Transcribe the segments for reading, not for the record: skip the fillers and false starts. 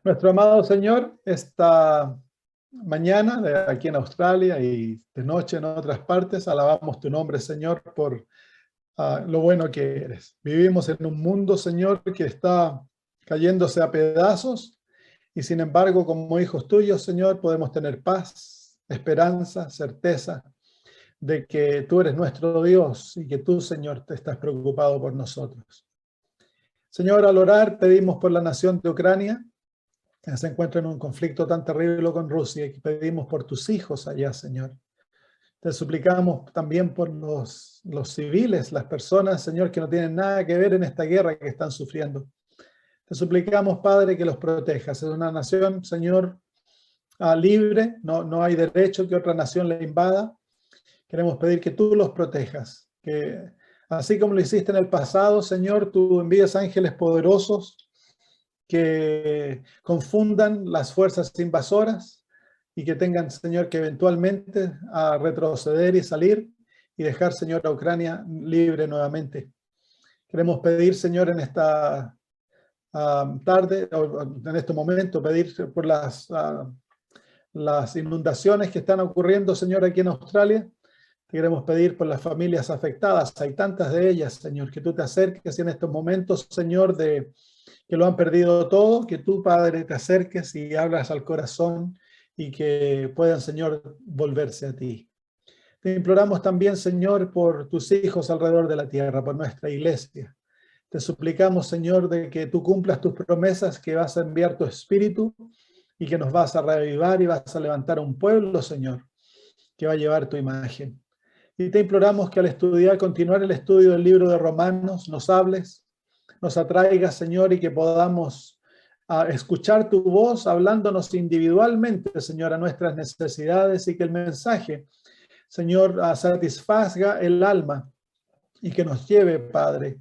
Nuestro amado Señor, esta mañana aquí en Australia y de noche en otras partes, alabamos tu nombre, Señor, por lo bueno que eres. Vivimos en un mundo, Señor, que está cayéndose a pedazos y sin embargo, como hijos tuyos, Señor, podemos tener paz, esperanza, certeza de que tú eres nuestro Dios y que tú, Señor, te estás preocupado por nosotros. Señor, al orar pedimos por la nación de Ucrania, que se encuentra en un conflicto tan terrible con Rusia, y pedimos por tus hijos allá, Señor. Te suplicamos también por los civiles, las personas, Señor, que no tienen nada que ver en esta guerra que están sufriendo. Te suplicamos, Padre, que los protejas. Es una nación, Señor, libre, no hay derecho que otra nación le invada. Queremos pedir que tú los protejas, que así como lo hiciste en el pasado, Señor, tú envíes ángeles poderosos que confundan las fuerzas invasoras y que tengan, Señor, que eventualmente a retroceder y salir y dejar, Señor, a Ucrania libre nuevamente. Queremos pedir, Señor, en esta tarde, o en este momento, pedir por las inundaciones que están ocurriendo, Señor, aquí en Australia. Queremos pedir por las familias afectadas. Hay tantas de ellas, Señor, que tú te acerques en estos momentos, Señor, que lo han perdido todo, que tú, Padre, te acerques y hablas al corazón y que puedan, Señor, volverse a ti. Te imploramos también, Señor, por tus hijos alrededor de la tierra, por nuestra iglesia. Te suplicamos, Señor, de que tú cumplas tus promesas, que vas a enviar tu espíritu y que nos vas a reavivar y vas a levantar un pueblo, Señor, que va a llevar tu imagen. Y te imploramos que al continuar el estudio del libro de Romanos, nos hables, nos atraigas, Señor, y que podamos escuchar tu voz hablándonos individualmente, Señor, a nuestras necesidades, y que el mensaje, Señor, satisfaga el alma y que nos lleve, Padre,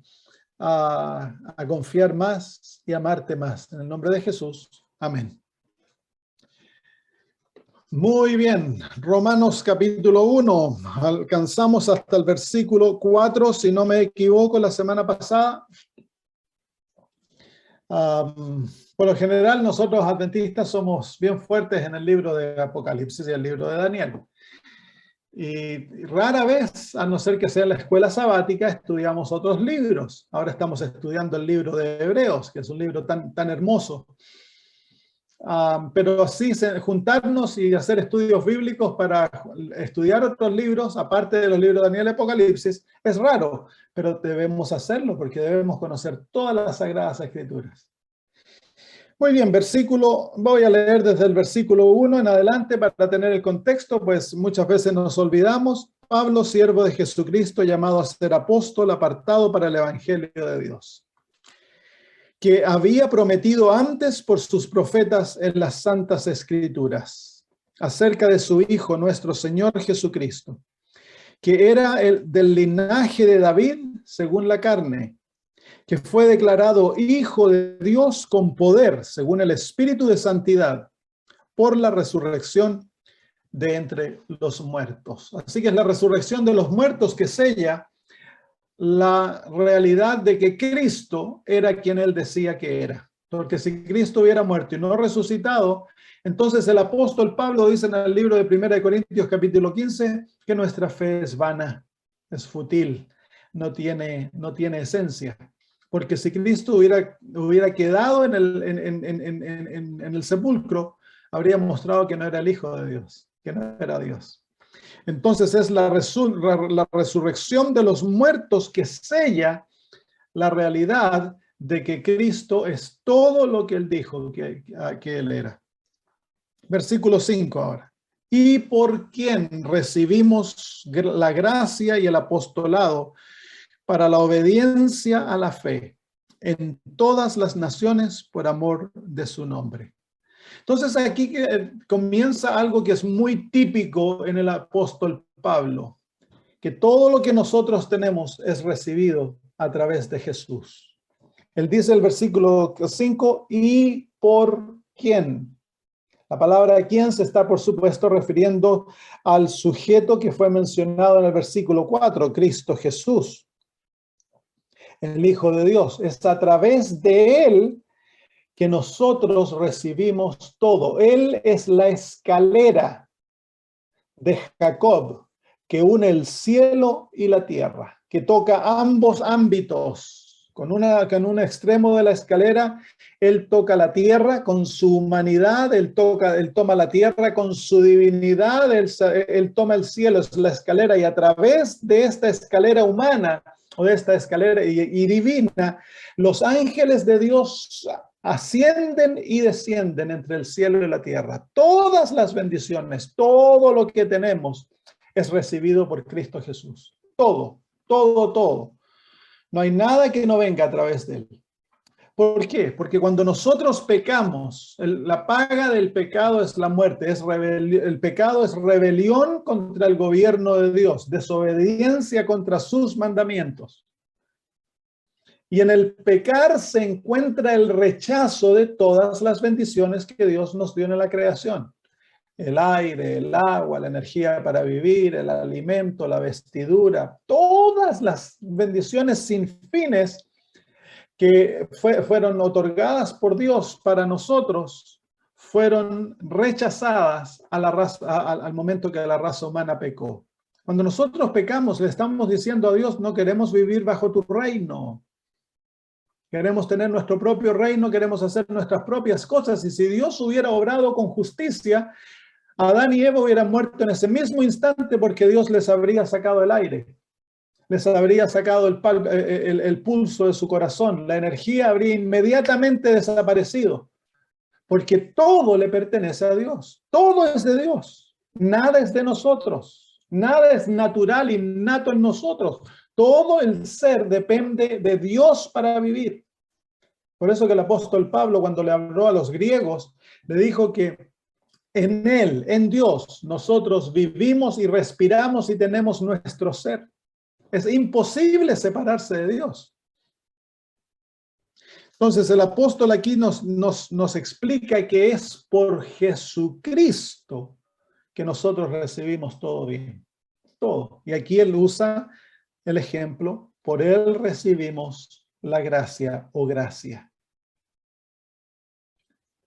a confiar más y amarte más. En el nombre de Jesús. Amén. Muy bien, Romanos capítulo 1, alcanzamos hasta el versículo 4, si no me equivoco, la semana pasada. Por lo general, nosotros adventistas somos bien fuertes en el libro de Apocalipsis y el libro de Daniel. Y rara vez, a no ser que sea la escuela sabática, estudiamos otros libros. Ahora estamos estudiando el libro de Hebreos, que es un libro tan hermoso. Pero sí, juntarnos y hacer estudios bíblicos para estudiar otros libros, aparte de los libros de Daniel y Apocalipsis, es raro, pero debemos hacerlo porque debemos conocer todas las Sagradas Escrituras. Muy bien, voy a leer desde el versículo 1 en adelante para tener el contexto, pues muchas veces nos olvidamos. Pablo, siervo de Jesucristo, llamado a ser apóstol, apartado para el Evangelio de Dios, que había prometido antes por sus profetas en las Santas Escrituras, acerca de su Hijo, nuestro Señor Jesucristo, que era del linaje de David, según la carne, que fue declarado Hijo de Dios con poder, según el Espíritu de Santidad, por la resurrección de entre los muertos. Así que es la resurrección de los muertos que sella la realidad de que Cristo era quien él decía que era. Porque si Cristo hubiera muerto y no resucitado, entonces el apóstol Pablo dice en el libro de 1 Corintios capítulo 15 que nuestra fe es vana, es fútil, no tiene esencia. Porque si Cristo hubiera quedado en el sepulcro, habría mostrado que no era el Hijo de Dios, que no era Dios. Entonces es la resurrección de los muertos que sella la realidad de que Cristo es todo lo que él dijo que él era. Versículo 5 ahora. Y por quien recibimos la gracia y el apostolado para la obediencia a la fe en todas las naciones por amor de su nombre. Entonces aquí comienza algo que es muy típico en el apóstol Pablo, que todo lo que nosotros tenemos es recibido a través de Jesús. Él dice el versículo 5, ¿y por quién? La palabra quién se está, por supuesto, refiriendo al sujeto que fue mencionado en el versículo 4, Cristo Jesús, el Hijo de Dios. Es a través de él que nosotros recibimos todo. Él es la escalera de Jacob que une el cielo y la tierra, que toca ambos ámbitos. Con un extremo de la escalera, Él toca la tierra con su humanidad, Él toma la tierra con su divinidad, Él toma el cielo, es la escalera, y a través de esta escalera humana, o de esta escalera y divina, los ángeles de Dios ascienden y descienden entre el cielo y la tierra. Todas las bendiciones, todo lo que tenemos es recibido por Cristo Jesús. Todo, todo, todo. No hay nada que no venga a través de Él. ¿Por qué? Porque cuando nosotros pecamos, la paga del pecado es la muerte. El pecado es rebelión contra el gobierno de Dios, desobediencia contra sus mandamientos. Y en el pecar se encuentra el rechazo de todas las bendiciones que Dios nos dio en la creación. El aire, el agua, la energía para vivir, el alimento, la vestidura, todas las bendiciones sin fines que fueron otorgadas por Dios para nosotros, fueron rechazadas a la raza, al momento que la raza humana pecó. Cuando nosotros pecamos, le estamos diciendo a Dios, no queremos vivir bajo tu reino. Queremos tener nuestro propio reino, queremos hacer nuestras propias cosas. Y si Dios hubiera obrado con justicia, Adán y Eva hubieran muerto en ese mismo instante porque Dios les habría sacado el aire, les habría sacado el pulso de su corazón, la energía habría inmediatamente desaparecido, porque todo le pertenece a Dios, todo es de Dios, nada es de nosotros, nada es natural, innato en nosotros, todo el ser depende de Dios para vivir. Por eso que el apóstol Pablo, cuando le habló a los griegos, le dijo que en Él, en Dios, nosotros vivimos y respiramos y tenemos nuestro ser. Es imposible separarse de Dios. Entonces el apóstol aquí nos explica que es por Jesucristo que nosotros recibimos todo bien. Todo. Y aquí él usa el ejemplo, por Él recibimos la gracia o gracia.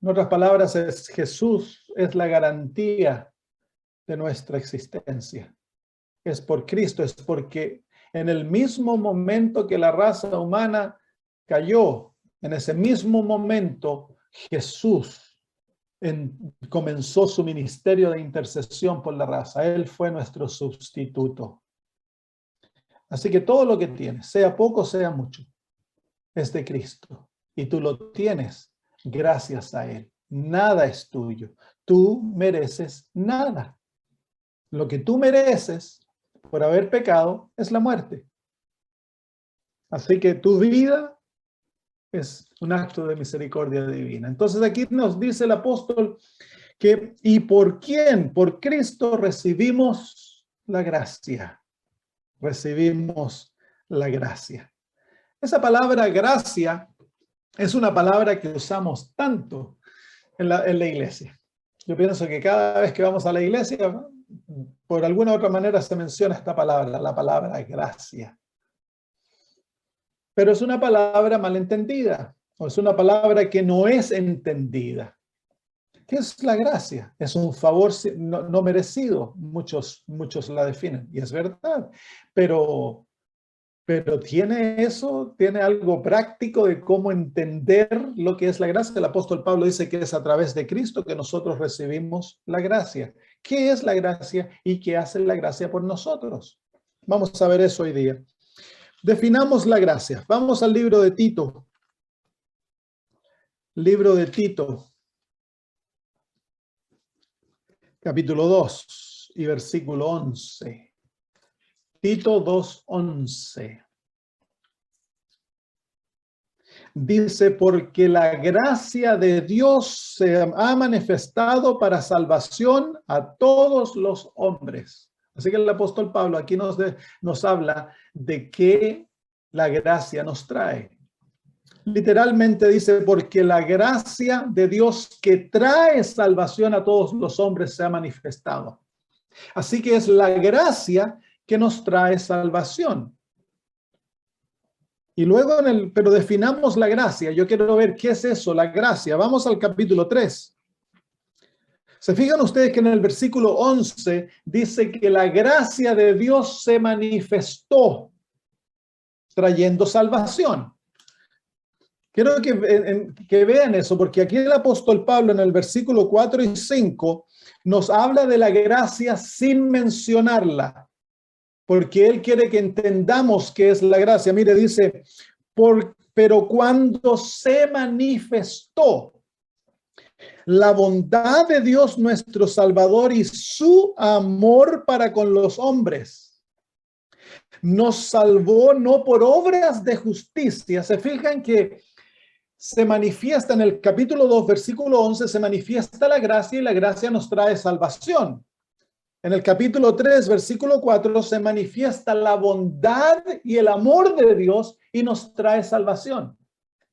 En otras palabras, Jesús es la garantía de nuestra existencia. Es por Cristo, es porque en el mismo momento que la raza humana cayó, en ese mismo momento Jesús comenzó su ministerio de intercesión por la raza. Él fue nuestro sustituto. Así que todo lo que tienes, sea poco, sea mucho, es de Cristo. Y tú lo tienes gracias a Él. Nada es tuyo. Tú mereces nada. Lo que tú mereces por haber pecado es la muerte. Así que tu vida es un acto de misericordia divina. Entonces aquí nos dice el apóstol que, ¿y por quién? Por Cristo recibimos la gracia. Recibimos la gracia. Esa palabra gracia es una palabra que usamos tanto en la iglesia. Yo pienso que cada vez que vamos a la iglesia, por alguna u otra manera se menciona esta palabra, la palabra gracia. Pero es una palabra malentendida, o es una palabra que no es entendida. ¿Qué es la gracia? Es un favor no merecido. Muchos la definen, y es verdad. Pero tiene algo práctico de cómo entender lo que es la gracia. El apóstol Pablo dice que es a través de Cristo que nosotros recibimos la gracia. ¿Qué es la gracia y qué hace la gracia por nosotros? Vamos a ver eso hoy día. Definamos la gracia. Vamos al libro de Tito. Libro de Tito, capítulo 2 y versículo 11. Tito 2:11. Dice, porque la gracia de Dios se ha manifestado para salvación a todos los hombres. Así que el apóstol Pablo aquí nos habla de qué la gracia nos trae. Literalmente dice, porque la gracia de Dios que trae salvación a todos los hombres se ha manifestado. Así que es la gracia que nos trae salvación. Y luego, pero definamos la gracia. Yo quiero ver qué es eso, la gracia. Vamos al capítulo 3. Se fijan ustedes que en el versículo 11 dice que la gracia de Dios se manifestó trayendo salvación. Quiero que vean eso, porque aquí el apóstol Pablo en el versículo 4 y 5 nos habla de la gracia sin mencionarla, porque él quiere que entendamos qué es la gracia. Mire, dice, pero cuando se manifestó la bondad de Dios nuestro Salvador y su amor para con los hombres, nos salvó no por obras de justicia. Se fijan que se manifiesta en el capítulo 2, versículo 11, se manifiesta la gracia y la gracia nos trae salvación. En el capítulo 3, versículo 4, se manifiesta la bondad y el amor de Dios y nos trae salvación.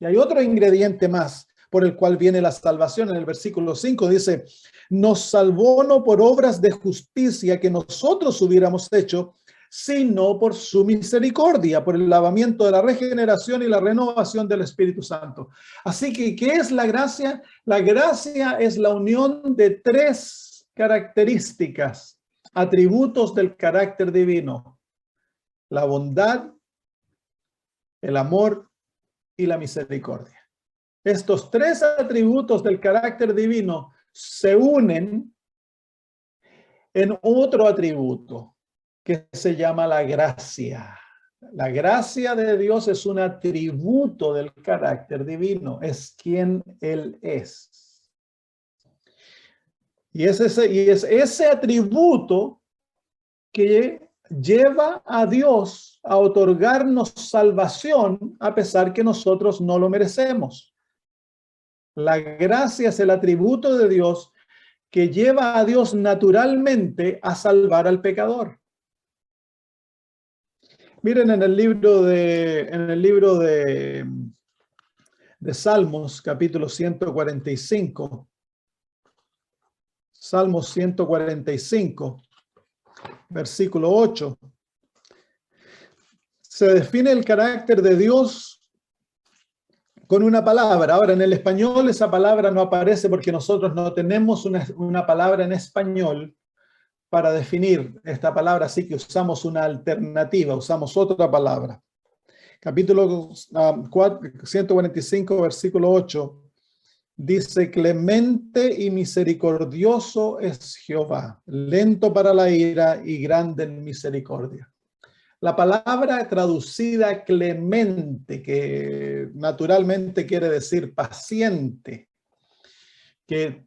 Y hay otro ingrediente más por el cual viene la salvación. En el versículo 5 dice, nos salvó no por obras de justicia que nosotros hubiéramos hecho, sino por su misericordia, por el lavamiento de la regeneración y la renovación del Espíritu Santo. Así que, ¿qué es la gracia? La gracia es la unión de tres características, atributos del carácter divino: la bondad, el amor y la misericordia. Estos tres atributos del carácter divino se unen en otro atributo que se llama la gracia. La gracia de Dios es un atributo del carácter divino, es quien Él es. Y es ese atributo que lleva a Dios a otorgarnos salvación a pesar que nosotros no lo merecemos. La gracia es el atributo de Dios que lleva a Dios naturalmente a salvar al pecador. Miren en el libro de Salmos, capítulo 145. Salmos 145, versículo 8. Se define el carácter de Dios con una palabra. Ahora, en el español esa palabra no aparece porque nosotros no tenemos una palabra en español para definir esta palabra, así que usamos una alternativa, usamos otra palabra. Capítulo 145, versículo 8, dice, clemente y misericordioso es Jehová, lento para la ira y grande en misericordia. La palabra traducida clemente, que naturalmente quiere decir paciente, que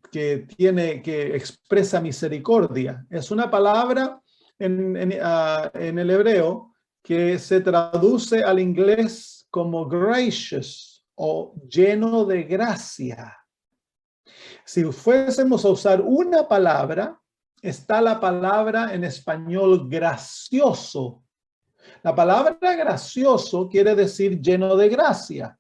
expresa misericordia, es una palabra en el hebreo que se traduce al inglés como gracious o lleno de gracia. Si fuésemos a usar una palabra, está la palabra en español gracioso. La palabra gracioso quiere decir lleno de gracia,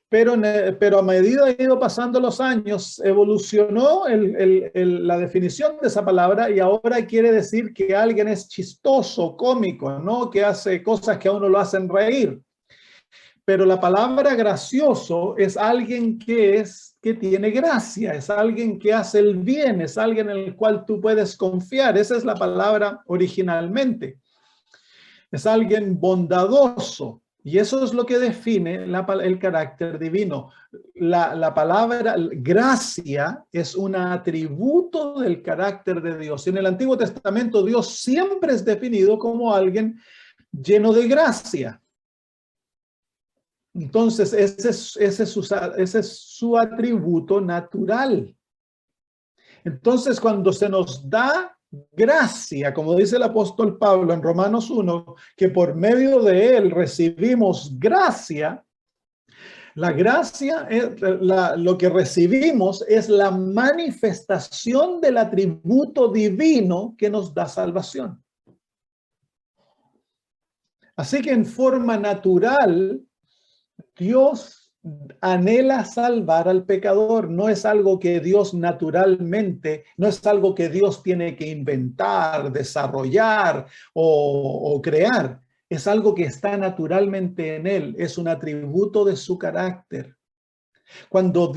pero a medida que han ido pasando los años, evolucionó la definición de esa palabra y ahora quiere decir que alguien es chistoso, cómico, ¿no? Que hace cosas que a uno lo hacen reír. Pero la palabra gracioso es alguien que tiene gracia, es alguien que hace el bien, es alguien en el cual tú puedes confiar. Esa es la palabra originalmente. Es alguien bondadoso. Y eso es lo que define el carácter divino. La palabra gracia es un atributo del carácter de Dios. Y en el Antiguo Testamento Dios siempre es definido como alguien lleno de gracia. Entonces, ese es su atributo natural. Entonces, cuando se nos da gracia, como dice el apóstol Pablo en Romanos 1, que por medio de él recibimos gracia, la gracia, lo que recibimos es la manifestación del atributo divino que nos da salvación. Así que en forma natural, Dios anhela salvar al pecador. No es algo que Dios naturalmente, no es algo que Dios tiene que inventar, desarrollar o crear. Es algo que está naturalmente en él, es un atributo de su carácter. Cuando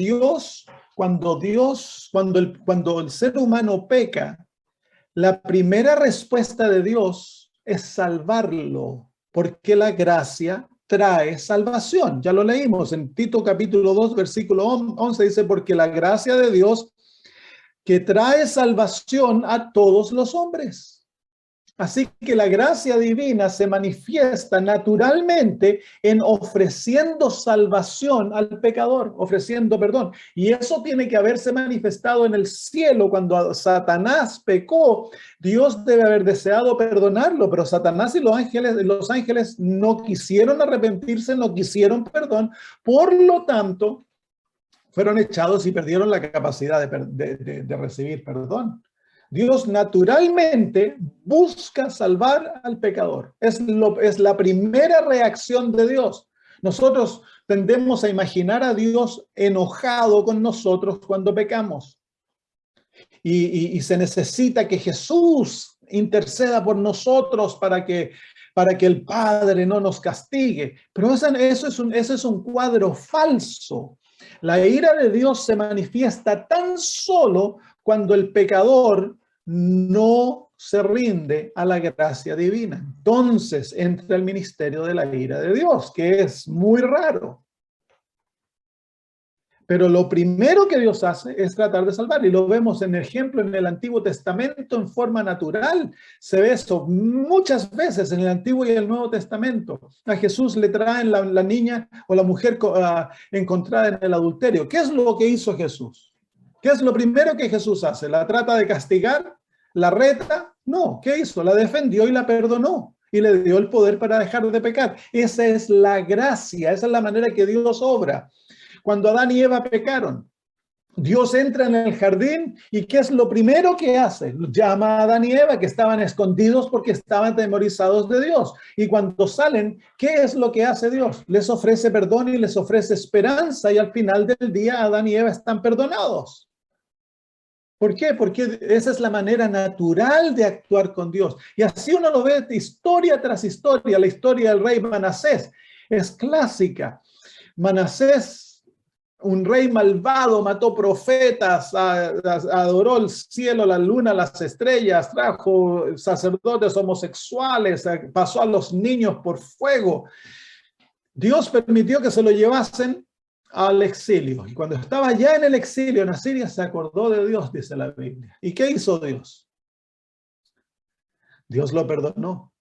el ser humano peca, la primera respuesta de Dios es salvarlo, porque la gracia trae salvación. Ya lo leímos en Tito capítulo 2, versículo 11, dice, porque la gracia de Dios que trae salvación a todos los hombres. Así que la gracia divina se manifiesta naturalmente en ofreciendo salvación al pecador, ofreciendo perdón. Y eso tiene que haberse manifestado en el cielo. Cuando Satanás pecó, Dios debe haber deseado perdonarlo, pero Satanás y los ángeles no quisieron arrepentirse, no quisieron perdón. Por lo tanto, fueron echados y perdieron la capacidad de recibir perdón. Dios naturalmente busca salvar al pecador. Es la primera reacción de Dios. Nosotros tendemos a imaginar a Dios enojado con nosotros cuando pecamos. Y se necesita que Jesús interceda por nosotros para que el Padre no nos castigue. Pero eso es un cuadro falso. La ira de Dios se manifiesta tan solo cuando el pecador no se rinde a la gracia divina. Entonces entra el ministerio de la ira de Dios, que es muy raro. Pero lo primero que Dios hace es tratar de salvar, y lo vemos en ejemplo en el Antiguo Testamento en forma natural. Se ve eso muchas veces en el Antiguo y el Nuevo Testamento. A Jesús le traen la niña o la mujer encontrada en el adulterio. ¿Qué es lo que hizo Jesús? ¿Qué es lo primero que Jesús hace? ¿La trata de castigar? ¿La reta? No. ¿Qué hizo? La defendió y la perdonó. Y le dio el poder para dejar de pecar. Esa es la gracia. Esa es la manera que Dios obra. Cuando Adán y Eva pecaron, Dios entra en el jardín y ¿qué es lo primero que hace? Llama a Adán y Eva, que estaban escondidos porque estaban atemorizados de Dios. Y cuando salen, ¿qué es lo que hace Dios? Les ofrece perdón y les ofrece esperanza, y al final del día Adán y Eva están perdonados. ¿Por qué? Porque esa es la manera natural de actuar con Dios. Y así uno lo ve historia tras historia. La historia del rey Manasés es clásica. Manasés, un rey malvado, mató profetas, adoró el cielo, la luna, las estrellas, trajo sacerdotes homosexuales, pasó a los niños por fuego. Dios permitió que se lo llevasen al exilio. Y cuando estaba ya en el exilio en Asiria, se acordó de Dios, dice la Biblia. ¿Y qué hizo Dios? Dios lo perdonó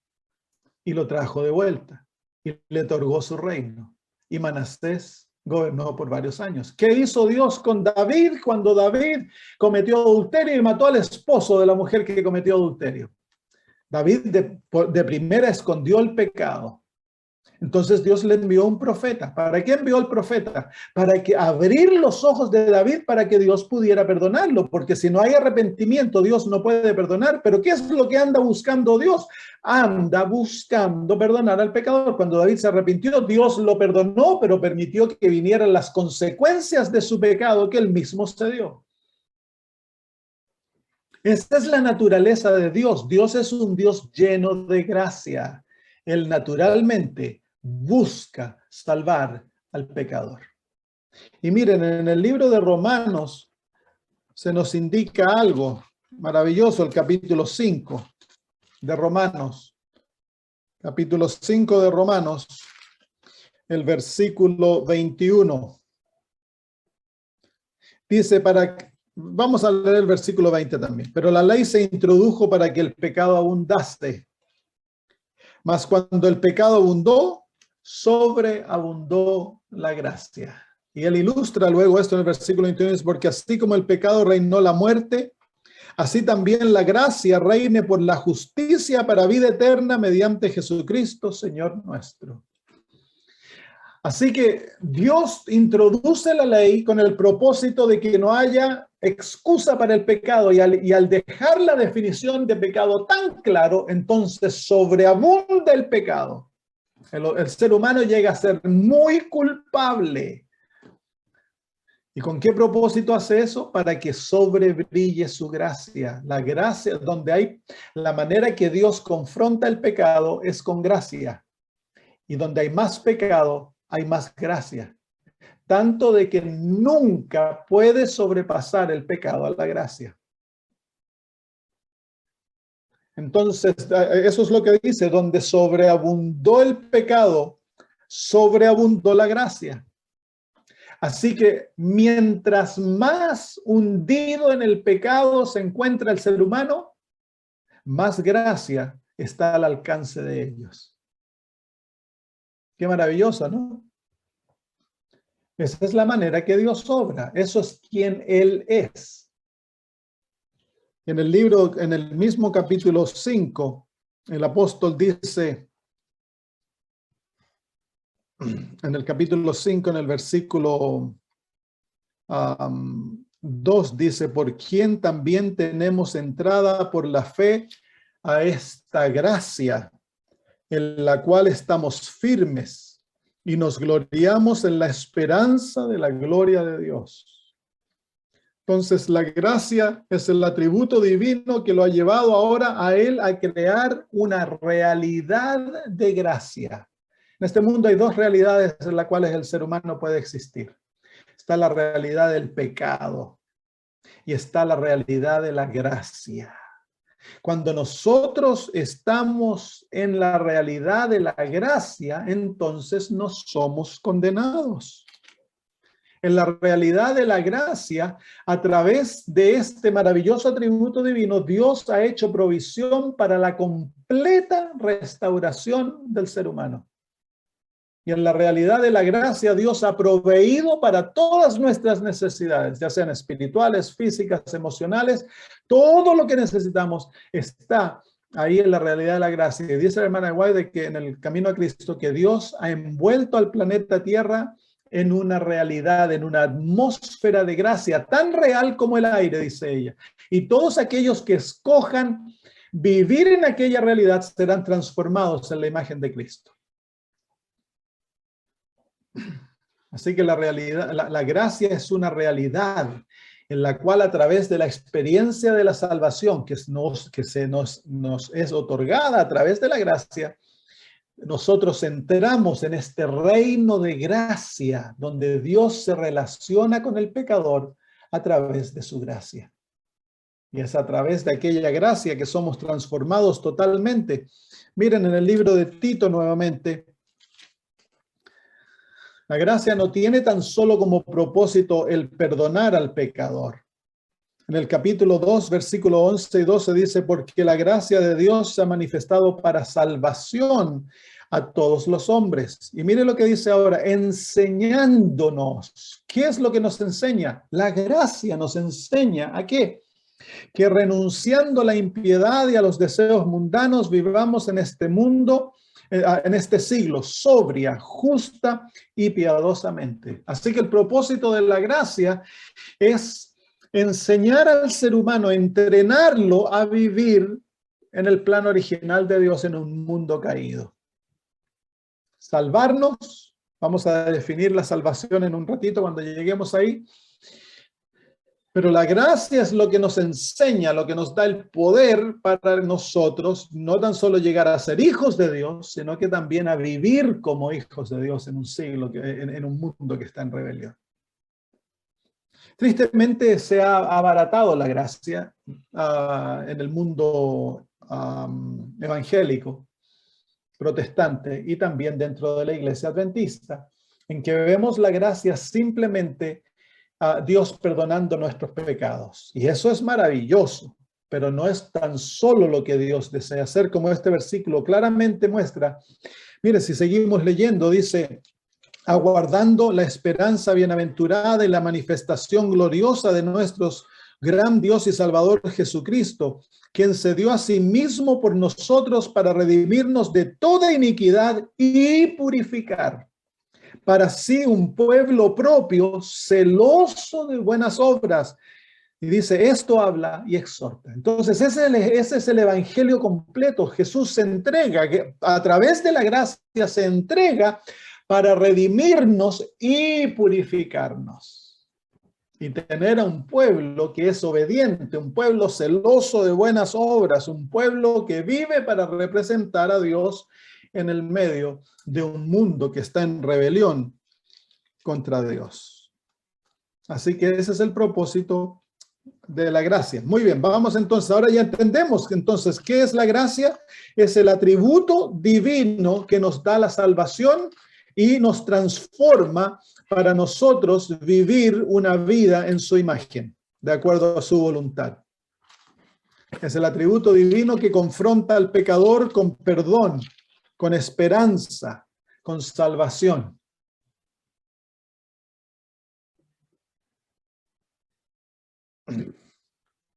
y lo trajo de vuelta y le otorgó su reino. Y Manasés gobernó por varios años. ¿Qué hizo Dios con David cuando David cometió adulterio y mató al esposo de la mujer que cometió adulterio? David de primera escondió el pecado. Entonces Dios le envió un profeta. ¿Para qué envió el profeta? Para que abrir los ojos de David para que Dios pudiera perdonarlo, porque si no hay arrepentimiento, Dios no puede perdonar. Pero ¿qué es lo que anda buscando Dios? Anda buscando perdonar al pecador. Cuando David se arrepintió, Dios lo perdonó, pero permitió que vinieran las consecuencias de su pecado que él mismo se dio. Esta es la naturaleza de Dios. Dios es un Dios lleno de gracia. Él naturalmente busca salvar al pecador. Y miren, en el libro de Romanos se nos indica algo maravilloso, el capítulo 5 de Romanos. Capítulo 5 de Romanos, el versículo 21. Dice, vamos a leer el versículo 20 también. Pero la ley se introdujo para que el pecado abundase. Mas cuando el pecado abundó, sobreabundó la gracia. Y él ilustra luego esto en el versículo 21, porque así como el pecado reinó la muerte, así también la gracia reine por la justicia para vida eterna mediante Jesucristo, Señor nuestro. Así que Dios introduce la ley con el propósito de que no haya excusa para el pecado, y al dejar la definición de pecado tan claro, entonces sobreabunda el pecado. El ser humano llega a ser muy culpable. ¿Y con qué propósito hace eso? Para que sobrebrille su gracia. La gracia, donde hay la manera que Dios confronta el pecado es con gracia. Y donde hay más pecado, hay más gracia. Tanto de que nunca puede sobrepasar el pecado a la gracia. Entonces, eso es lo que dice, donde sobreabundó el pecado, sobreabundó la gracia. Así que mientras más hundido en el pecado se encuentra el ser humano, más gracia está al alcance de ellos. Qué maravilloso, ¿no? Esa es la manera que Dios obra. Eso es quien Él es. En el libro, en el mismo capítulo 5, el apóstol dice, en el capítulo 5, en el versículo 2, dice, por quien también tenemos entrada por la fe a esta gracia, en la cual estamos firmes y nos gloriamos en la esperanza de la gloria de Dios. Entonces, la gracia es el atributo divino que lo ha llevado ahora a él a crear una realidad de gracia. En este mundo hay dos realidades en las cuales el ser humano puede existir. Está la realidad del pecado y está la realidad de la gracia. Cuando nosotros estamos en la realidad de la gracia, entonces no somos condenados. En la realidad de la gracia, a través de este maravilloso atributo divino, Dios ha hecho provisión para la completa restauración del ser humano. Y en la realidad de la gracia, Dios ha proveído para todas nuestras necesidades, ya sean espirituales, físicas, emocionales. Todo lo que necesitamos está ahí en la realidad de la gracia. Y dice la hermana White de que en el camino a Cristo, que Dios ha envuelto al planeta Tierra en una realidad, en una atmósfera de gracia tan real como el aire, dice ella. Y todos aquellos que escojan vivir en aquella realidad serán transformados en la imagen de Cristo. Así que la realidad, la gracia es una realidad en la cual a través de la experiencia de la salvación que nos es otorgada a través de la gracia, nosotros entramos en este reino de gracia donde Dios se relaciona con el pecador a través de su gracia. Y es a través de aquella gracia que somos transformados totalmente. Miren en el libro de Tito nuevamente. La gracia no tiene tan solo como propósito el perdonar al pecador. En el capítulo 2, versículo 11 y 12 dice, porque la gracia de Dios se ha manifestado para salvación a todos los hombres. Y mire lo que dice ahora, enseñándonos. ¿Qué es lo que nos enseña? La gracia nos enseña ¿a qué? Que renunciando a la impiedad y a los deseos mundanos, vivamos en este mundo, en este siglo, sobria, justa y piadosamente. Así que el propósito de la gracia es enseñar al ser humano, entrenarlo a vivir en el plan original de Dios en un mundo caído. Salvarnos, vamos a definir la salvación en un ratito cuando lleguemos ahí, pero la gracia es lo que nos enseña, lo que nos da el poder para nosotros, no tan solo llegar a ser hijos de Dios, sino que también a vivir como hijos de Dios en un siglo, en un mundo que está en rebelión. Tristemente se ha abaratado la gracia en el mundo evangélico, protestante y también dentro de la iglesia adventista, en que vemos la gracia simplemente a Dios perdonando nuestros pecados. Y eso es maravilloso, pero no es tan solo lo que Dios desea hacer, como este versículo claramente muestra. Mire, si seguimos leyendo, dice, aguardando la esperanza bienaventurada y la manifestación gloriosa de nuestro gran Dios y Salvador Jesucristo, quien se dio a sí mismo por nosotros para redimirnos de toda iniquidad y purificar para sí un pueblo propio, celoso de buenas obras. Y dice, esto habla y exhorta. Entonces, ese es el evangelio completo. Jesús se entrega, que a través de la gracia se entrega para redimirnos y purificarnos. Y tener a un pueblo que es obediente, un pueblo celoso de buenas obras, un pueblo que vive para representar a Dios en el medio de un mundo que está en rebelión contra Dios. Así que ese es el propósito de la gracia. Muy bien, vamos entonces, ahora ya entendemos entonces qué es la gracia. Es el atributo divino que nos da la salvación y nos transforma para nosotros vivir una vida en su imagen, de acuerdo a su voluntad. Es el atributo divino que confronta al pecador con perdón, con esperanza, con salvación.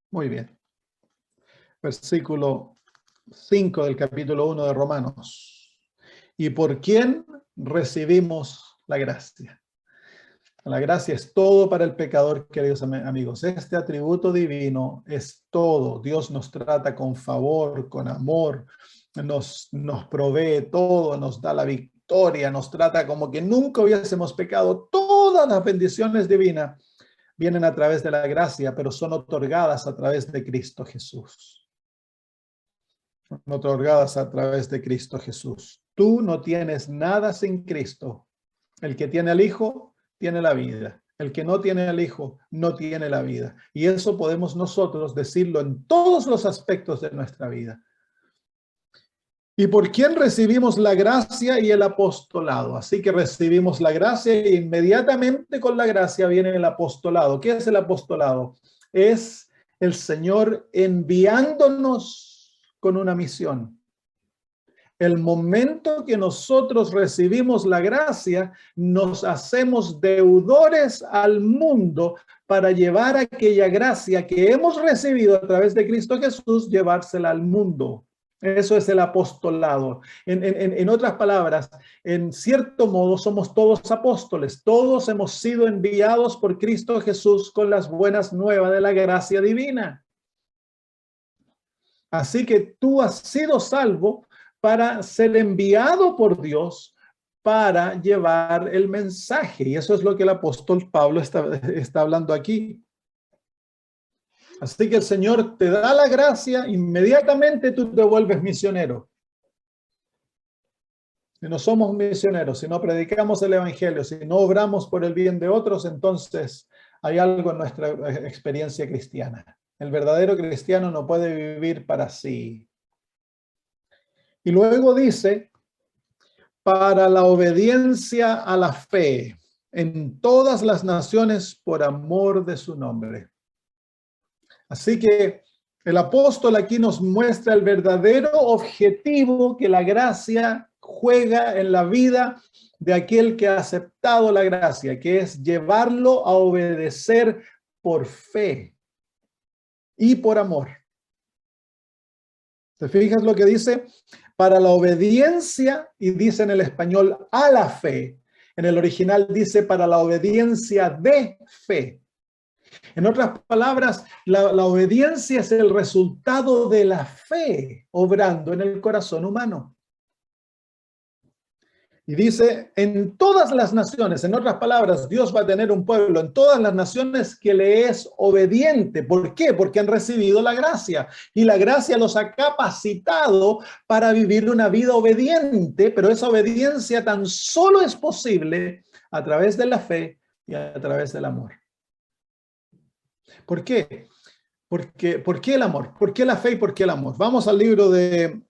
Muy bien. Versículo 5 del capítulo 1 de Romanos. ¿Y por quién recibimos la gracia? La gracia es todo para el pecador, queridos amigos. Este atributo divino es todo. Dios nos trata con favor, con amor, nos provee todo, nos da la victoria, nos trata como que nunca hubiésemos pecado. Todas las bendiciones divinas vienen a través de la gracia, pero son otorgadas a través de Cristo Jesús. Son otorgadas a través de Cristo Jesús. Tú no tienes nada sin Cristo. El que tiene al Hijo tiene la vida. El que no tiene al Hijo no tiene la vida. Y eso podemos nosotros decirlo en todos los aspectos de nuestra vida. ¿Y por quién recibimos la gracia y el apostolado? Así que recibimos la gracia e inmediatamente con la gracia viene el apostolado. ¿Qué es el apostolado? Es el Señor enviándonos con una misión. El momento que nosotros recibimos la gracia, nos hacemos deudores al mundo para llevar aquella gracia que hemos recibido a través de Cristo Jesús, llevársela al mundo. Eso es el apostolado. En otras palabras, en cierto modo somos todos apóstoles. Todos hemos sido enviados por Cristo Jesús con las buenas nuevas de la gracia divina. Así que tú has sido salvo para ser enviado por Dios para llevar el mensaje. Y eso es lo que el apóstol Pablo está hablando aquí. Así que el Señor te da la gracia, inmediatamente tú te vuelves misionero. Si no somos misioneros, si no predicamos el evangelio, si no obramos por el bien de otros, entonces hay algo en nuestra experiencia cristiana. El verdadero cristiano no puede vivir para sí. Y luego dice, para la obediencia a la fe en todas las naciones por amor de su nombre. Así que el apóstol aquí nos muestra el verdadero objetivo que la gracia juega en la vida de aquel que ha aceptado la gracia, que es llevarlo a obedecer por fe y por amor. ¿Te fijas lo que dice? Para la obediencia, y dice en el español a la fe. En el original dice para la obediencia de fe. En otras palabras, la obediencia es el resultado de la fe obrando en el corazón humano. Y dice, en todas las naciones, en otras palabras, Dios va a tener un pueblo en todas las naciones que le es obediente. ¿Por qué? Porque han recibido la gracia. Y la gracia los ha capacitado para vivir una vida obediente, pero esa obediencia tan solo es posible a través de la fe y a través del amor. ¿Por qué? ¿Por qué el amor? ¿Por qué la fe y por qué el amor? Vamos al libro de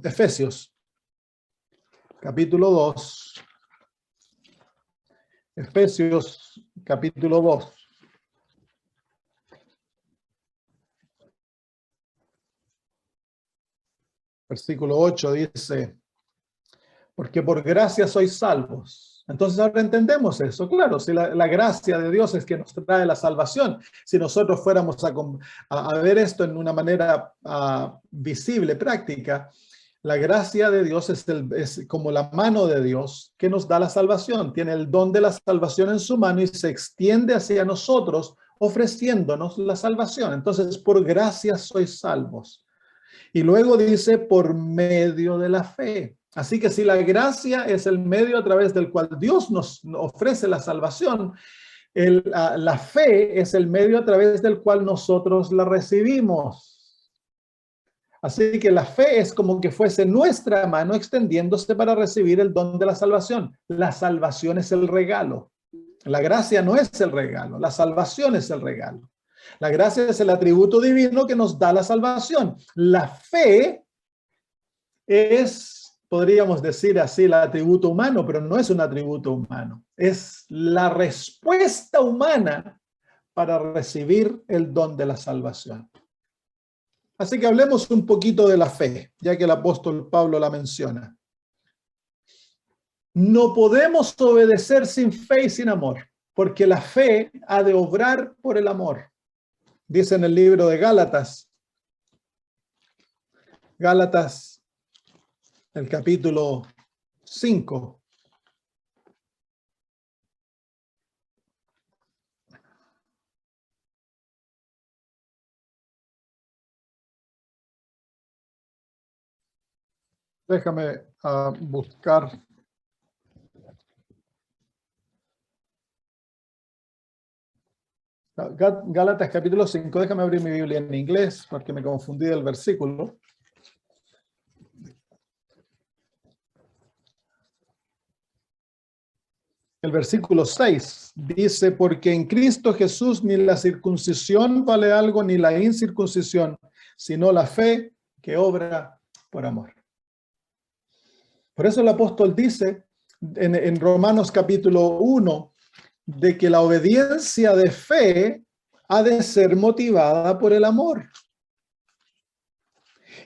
Efesios, capítulo 2. Efesios, capítulo 2. Versículo 8 dice, porque por gracia sois salvos. Entonces ahora entendemos eso. Claro, si la gracia de Dios es que nos trae la salvación, si nosotros fuéramos a ver esto en una manera visible, práctica, la gracia de Dios es como la mano de Dios que nos da la salvación. Tiene el don de la salvación en su mano y se extiende hacia nosotros ofreciéndonos la salvación. Entonces, por gracia sois salvos. Y luego dice, por medio de la fe. Así que si la gracia es el medio a través del cual Dios nos ofrece la salvación, la fe es el medio a través del cual nosotros la recibimos. Así que la fe es como que fuese nuestra mano extendiéndose para recibir el don de la salvación. La salvación es el regalo. La gracia no es el regalo, la salvación es el regalo. La gracia es el atributo divino que nos da la salvación. La fe es, podríamos decir así, el atributo humano, pero no es un atributo humano. Es la respuesta humana para recibir el don de la salvación. Así que hablemos un poquito de la fe, ya que el apóstol Pablo la menciona. No podemos obedecer sin fe y sin amor, porque la fe ha de obrar por el amor. Dice en el libro de Gálatas, el capítulo 5. Déjame buscar. Gálatas capítulo 5, déjame abrir mi Biblia en inglés porque me confundí del versículo. El versículo 6 dice, porque en Cristo Jesús ni la circuncisión vale algo ni la incircuncisión, sino la fe que obra por amor. Por eso el apóstol dice en Romanos capítulo 1, de que la obediencia de fe ha de ser motivada por el amor.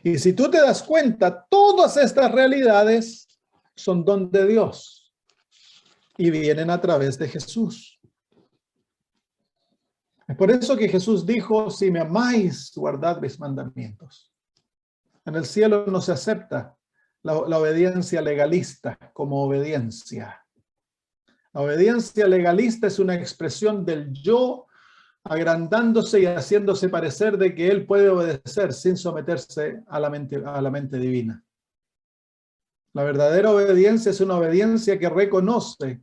Y si tú te das cuenta, todas estas realidades son don de Dios y vienen a través de Jesús. Es por eso que Jesús dijo, si me amáis, guardad mis mandamientos. En el cielo no se acepta la obediencia legalista como obediencia. La obediencia legalista es una expresión del yo agrandándose y haciéndose parecer de que él puede obedecer sin someterse a la mente divina. La verdadera obediencia es una obediencia que reconoce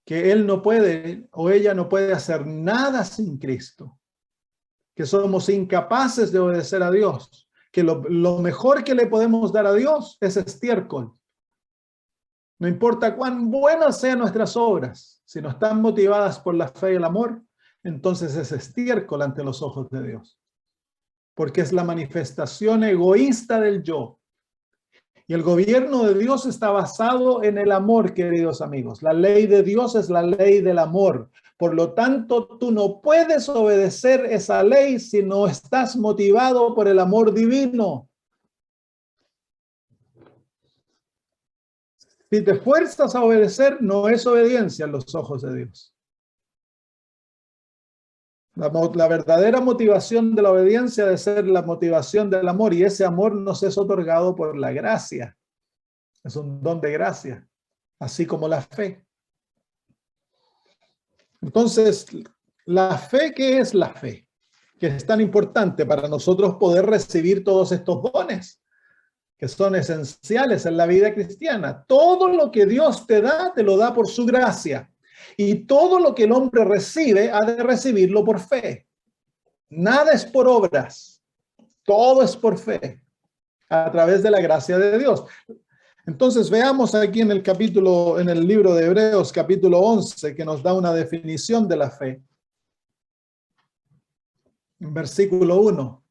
que él no puede o ella no puede hacer nada sin Cristo, que somos incapaces de obedecer a Dios, que lo mejor que le podemos dar a Dios es estiércol. No importa cuán buenas sean nuestras obras, si no están motivadas por la fe y el amor, entonces es estiércol ante los ojos de Dios. Porque es la manifestación egoísta del yo. Y el gobierno de Dios está basado en el amor, queridos amigos. La ley de Dios es la ley del amor. Por lo tanto, tú no puedes obedecer esa ley si no estás motivado por el amor divino. Si te fuerzas a obedecer, no es obediencia en los ojos de Dios. La verdadera motivación de la obediencia debe ser la motivación del amor, y ese amor nos es otorgado por la gracia. Es un don de gracia, así como la fe. Entonces, la fe, ¿qué es la fe? Que es tan importante para nosotros poder recibir todos estos dones que son esenciales en la vida cristiana. Todo lo que Dios te lo da por su gracia. Y todo lo que el hombre recibe, ha de recibirlo por fe. Nada es por obras. Todo es por fe, a través de la gracia de Dios. Entonces veamos aquí en el libro de Hebreos, capítulo 11, que nos da una definición de la fe. En versículo 1.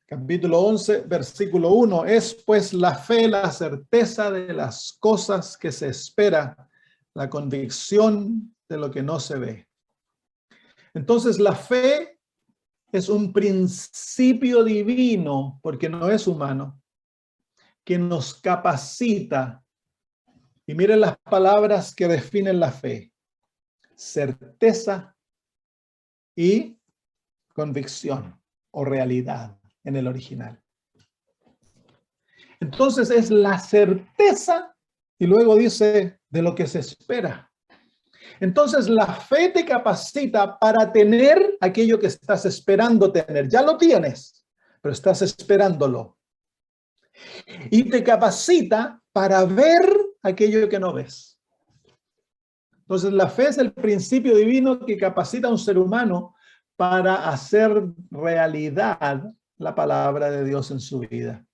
Capítulo 11, versículo 1. Es pues la fe la certeza de las cosas que se espera, la convicción de lo que no se ve. Entonces la fe es un principio divino, porque no es humano, que nos capacita. Y miren las palabras que definen la fe: certeza y convicción o realidad en el original. Entonces es la certeza y luego dice de lo que se espera. Entonces la fe te capacita para tener aquello que estás esperando tener. Ya lo tienes, pero estás esperándolo. Y te capacita para ver aquello que no ves. Entonces la fe es el principio divino que capacita a un ser humano para hacer realidad la palabra de Dios en su vida.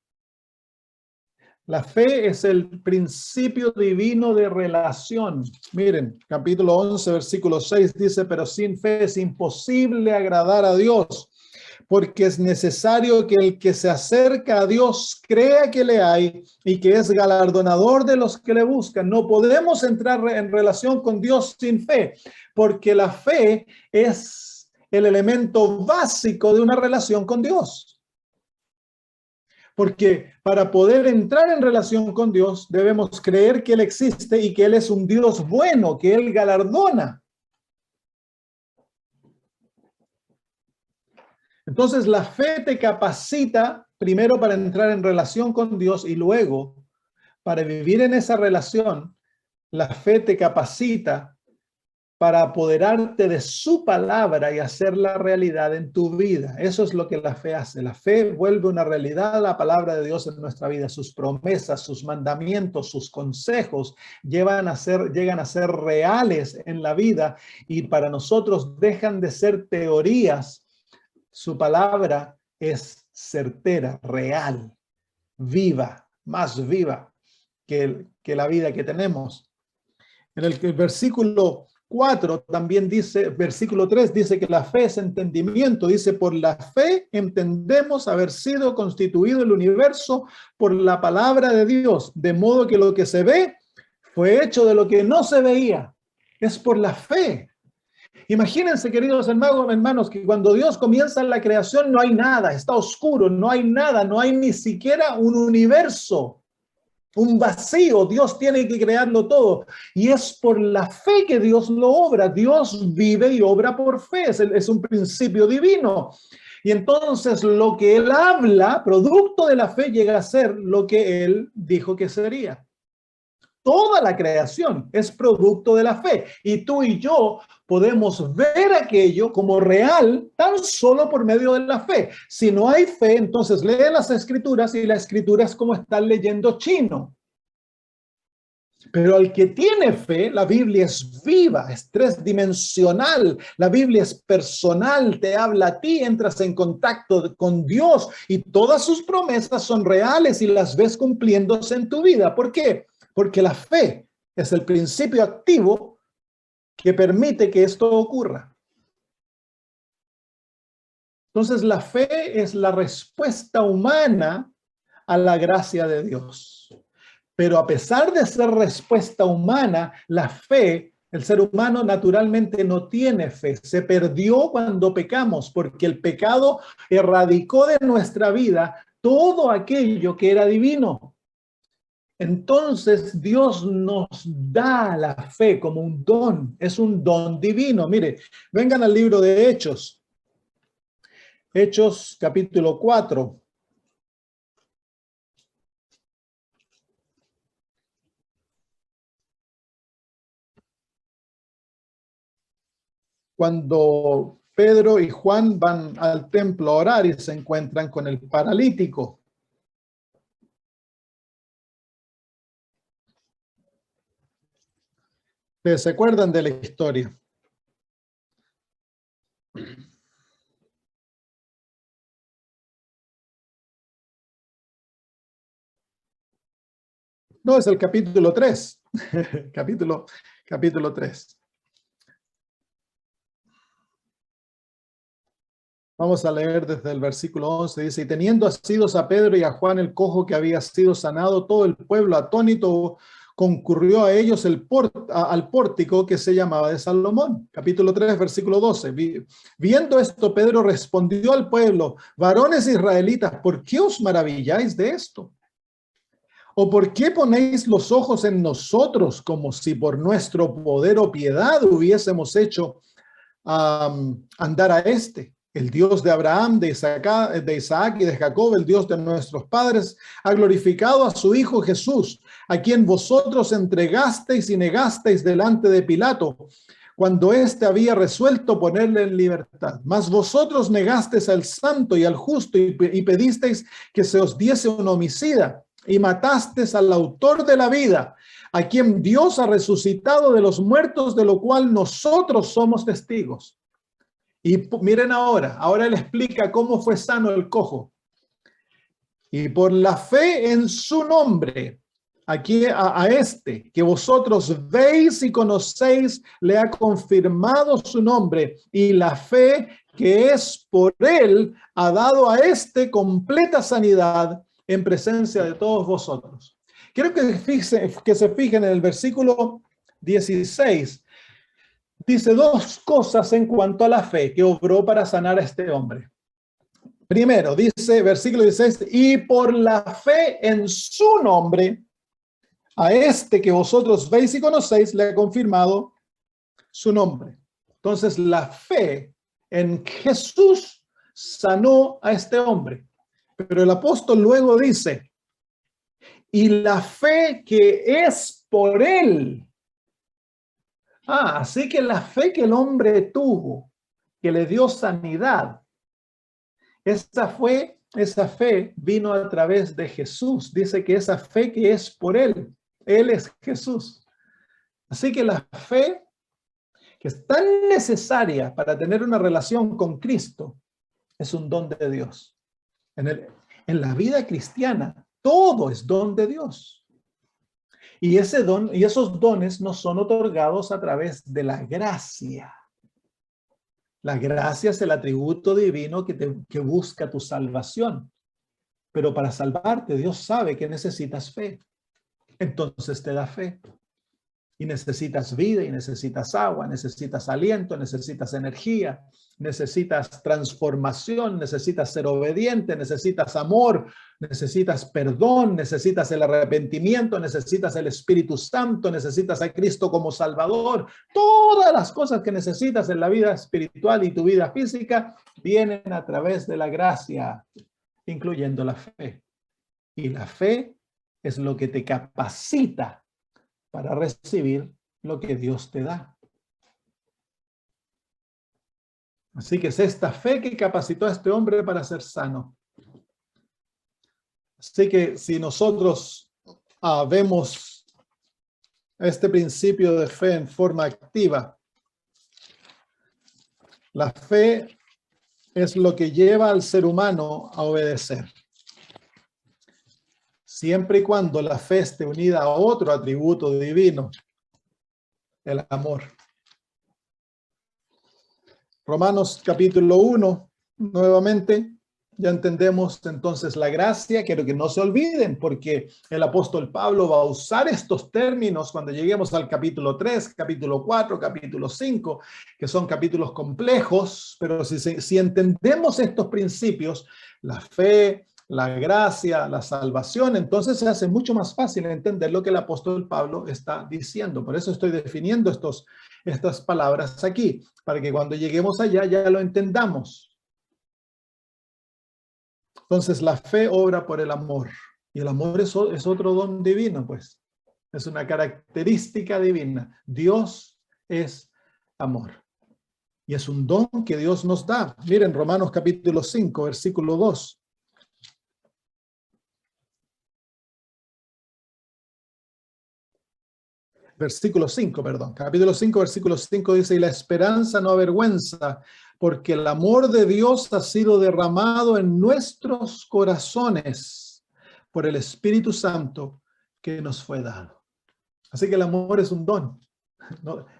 La fe es el principio divino de relación. Miren, capítulo 11, versículo 6 dice, pero sin fe es imposible agradar a Dios, porque es necesario que el que se acerca a Dios crea que le hay y que es galardonador de los que le buscan. No podemos entrar en relación con Dios sin fe, porque la fe es el elemento básico de una relación con Dios. Porque para poder entrar en relación con Dios, debemos creer que Él existe y que Él es un Dios bueno, que Él galardona. Entonces, la fe te capacita primero para entrar en relación con Dios y luego para vivir en esa relación. La fe te capacita para apoderarte de su palabra y hacerla realidad en tu vida. Eso es lo que la fe hace. La fe vuelve una realidad la palabra de Dios en nuestra vida. Sus promesas, sus mandamientos, sus consejos llegan a ser reales en la vida y para nosotros dejan de ser teorías. Su palabra es certera, real, viva, más viva que la vida que tenemos. En el versículo 4 también dice, versículo 3 dice que la fe es entendimiento. Dice, por la fe entendemos haber sido constituido el universo por la palabra de Dios, de modo que lo que se ve fue hecho de lo que no se veía. Es por la fe. Imagínense, queridos hermanos, que cuando Dios comienza la creación no hay nada, está oscuro, no hay nada, no hay ni siquiera un universo. Un vacío, Dios tiene que crearlo todo. Y es por la fe que Dios lo obra. Dios vive y obra por fe. Es un principio divino. Y entonces lo que Él habla, producto de la fe, llega a ser lo que Él dijo que sería. Toda la creación es producto de la fe. Y tú y yo podemos ver aquello como real tan solo por medio de la fe. Si no hay fe, entonces lee las escrituras y la escritura es como estar leyendo chino. Pero al que tiene fe, la Biblia es viva, es tridimensional, la Biblia es personal, te habla a ti, entras en contacto con Dios y todas sus promesas son reales y las ves cumpliéndose en tu vida. ¿Por qué? Porque la fe es el principio activo que permite que esto ocurra. Entonces, la fe es la respuesta humana a la gracia de Dios. Pero a pesar de ser respuesta humana, la fe, el ser humano naturalmente no tiene fe. Se perdió cuando pecamos, porque el pecado erradicó de nuestra vida todo aquello que era divino. Entonces Dios nos da la fe como un don, es un don divino. Mire, vengan al libro de Hechos. Hechos capítulo 4. Cuando Pedro y Juan van al templo a orar y se encuentran con el paralítico. ¿Ustedes se acuerdan de la historia? No, es el capítulo 3. capítulo 3. Vamos a leer desde el versículo 11. Dice, y teniendo asidos a Pedro y a Juan el cojo que había sido sanado, todo el pueblo atónito concurrió a ellos al pórtico que se llamaba de Salomón. Capítulo 3, versículo 12. Viendo esto, Pedro respondió al pueblo, varones israelitas, ¿por qué os maravilláis de esto? ¿O por qué ponéis los ojos en nosotros como si por nuestro poder o piedad hubiésemos hecho andar a este? El Dios de Abraham, de Isaac y de Jacob, el Dios de nuestros padres, ha glorificado a su Hijo Jesús, a quien vosotros entregasteis y negasteis delante de Pilato, cuando éste había resuelto ponerle en libertad. Mas vosotros negasteis al santo y al justo y pedisteis que se os diese un homicida y matasteis al autor de la vida, a quien Dios ha resucitado de los muertos, de lo cual nosotros somos testigos. Y miren ahora él explica cómo fue sano el cojo. Y por la fe en su nombre, aquí a este que vosotros veis y conocéis, le ha confirmado su nombre, y la fe que es por él ha dado a este completa sanidad en presencia de todos vosotros. Quiero que se fijen en el versículo 16. Dice dos cosas en cuanto a la fe que obró para sanar a este hombre. Primero, dice versículo 16, y por la fe en su nombre, a este que vosotros veis y conocéis, le ha confirmado su nombre. Entonces, la fe en Jesús sanó a este hombre. Pero el apóstol luego dice, y la fe que es por él. Así que la fe que el hombre tuvo, que le dio sanidad, esa fe vino a través de Jesús. Dice que esa fe que es por él es Jesús. Así que la fe que es tan necesaria para tener una relación con Cristo es un don de Dios. En la vida cristiana, todo es don de Dios. Y ese don y esos dones nos son otorgados a través de la gracia. La gracia es el atributo divino que busca tu salvación. Pero para salvarte, Dios sabe que necesitas fe. Entonces te da fe. Y necesitas vida, y necesitas agua, necesitas aliento, necesitas energía, necesitas transformación, necesitas ser obediente, necesitas amor, necesitas perdón, necesitas el arrepentimiento, necesitas el Espíritu Santo, necesitas a Cristo como Salvador. Todas las cosas que necesitas en la vida espiritual y tu vida física vienen a través de la gracia, incluyendo la fe. Y la fe es lo que te capacita para recibir lo que Dios te da. Así que es esta fe que capacitó a este hombre para ser sano. Así que si nosotros vemos este principio de fe en forma activa, la fe es lo que lleva al ser humano a obedecer. Siempre y cuando la fe esté unida a otro atributo divino, el amor. Romanos capítulo 1, nuevamente, ya entendemos entonces la gracia. Quiero que no se olviden, porque el apóstol Pablo va a usar estos términos cuando lleguemos al capítulo 3, capítulo 4, capítulo 5, que son capítulos complejos, pero si entendemos estos principios, la fe, la gracia, la salvación, entonces se hace mucho más fácil entender lo que el apóstol Pablo está diciendo. Por eso estoy definiendo estas palabras aquí, para que cuando lleguemos allá ya lo entendamos. Entonces la fe obra por el amor, y el amor es otro don divino, pues. Es una característica divina. Dios es amor. Y es un don que Dios nos da. Miren, Romanos capítulo 5, versículo 2. Versículo 5, perdón. Capítulo 5, versículo 5 dice, y la esperanza no avergüenza, porque el amor de Dios ha sido derramado en nuestros corazones por el Espíritu Santo que nos fue dado. Así que el amor es un don.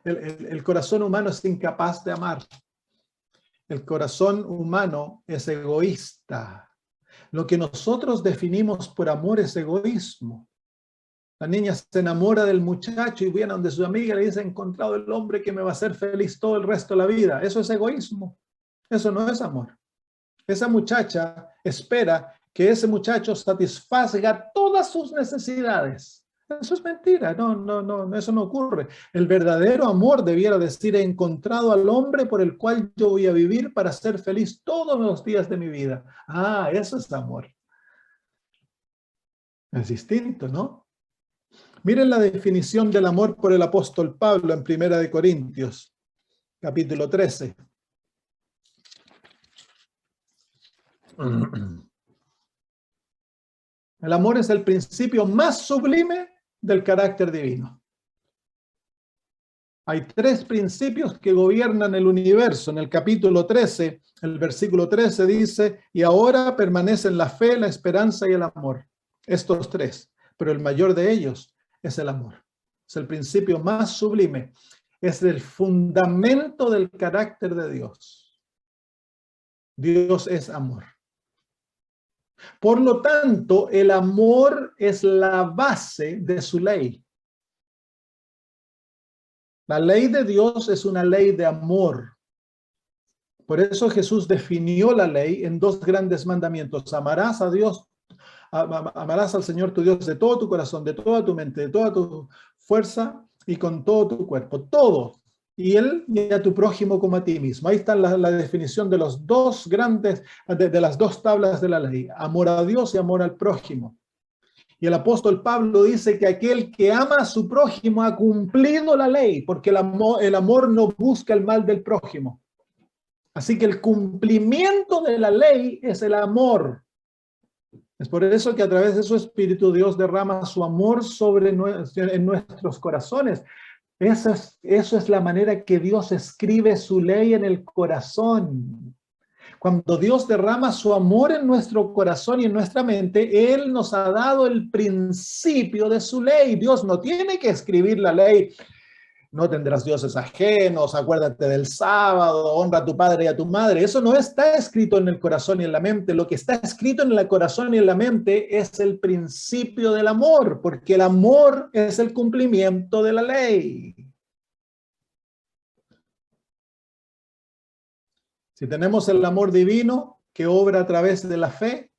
El corazón humano es incapaz de amar. El corazón humano es egoísta. Lo que nosotros definimos por amor es egoísmo. La niña se enamora del muchacho y viene donde su amiga le dice, he encontrado el hombre que me va a hacer feliz todo el resto de la vida. Eso es egoísmo. Eso no es amor. Esa muchacha espera que ese muchacho satisfaga todas sus necesidades. Eso es mentira. No, eso no ocurre. El verdadero amor debiera decir, he encontrado al hombre por el cual yo voy a vivir para ser feliz todos los días de mi vida. Eso es amor. Es distinto, ¿no? Miren la definición del amor por el apóstol Pablo en 1 Corintios, capítulo 13. El amor es el principio más sublime del carácter divino. Hay tres principios que gobiernan el universo. En el capítulo 13, el versículo 13 dice, y ahora permanecen la fe, la esperanza y el amor. Estos tres, pero el mayor de ellos es el amor. Es el principio más sublime. Es el fundamento del carácter de Dios. Dios es amor. Por lo tanto, el amor es la base de su ley. La ley de Dios es una ley de amor. Por eso Jesús definió la ley en dos grandes mandamientos. Amarás a Dios, amarás al Señor tu Dios de todo tu corazón, de toda tu mente, de toda tu fuerza y con todo tu cuerpo. Todo. Y a tu prójimo como a ti mismo. Ahí está la definición de los dos grandes, de las dos tablas de la ley. Amor a Dios y amor al prójimo. Y el apóstol Pablo dice que aquel que ama a su prójimo ha cumplido la ley, porque el amor no busca el mal del prójimo. Así que el cumplimiento de la ley es el amor. Es por eso que a través de su Espíritu Dios derrama su amor en nuestros corazones. Eso es la manera que Dios escribe su ley en el corazón. Cuando Dios derrama su amor en nuestro corazón y en nuestra mente, Él nos ha dado el principio de su ley. Dios no tiene que escribir la ley. No tendrás dioses ajenos, acuérdate del sábado, honra a tu padre y a tu madre. Eso no está escrito en el corazón y en la mente. Lo que está escrito en el corazón y en la mente es el principio del amor, porque el amor es el cumplimiento de la ley. Si tenemos el amor divino que obra a través de la fe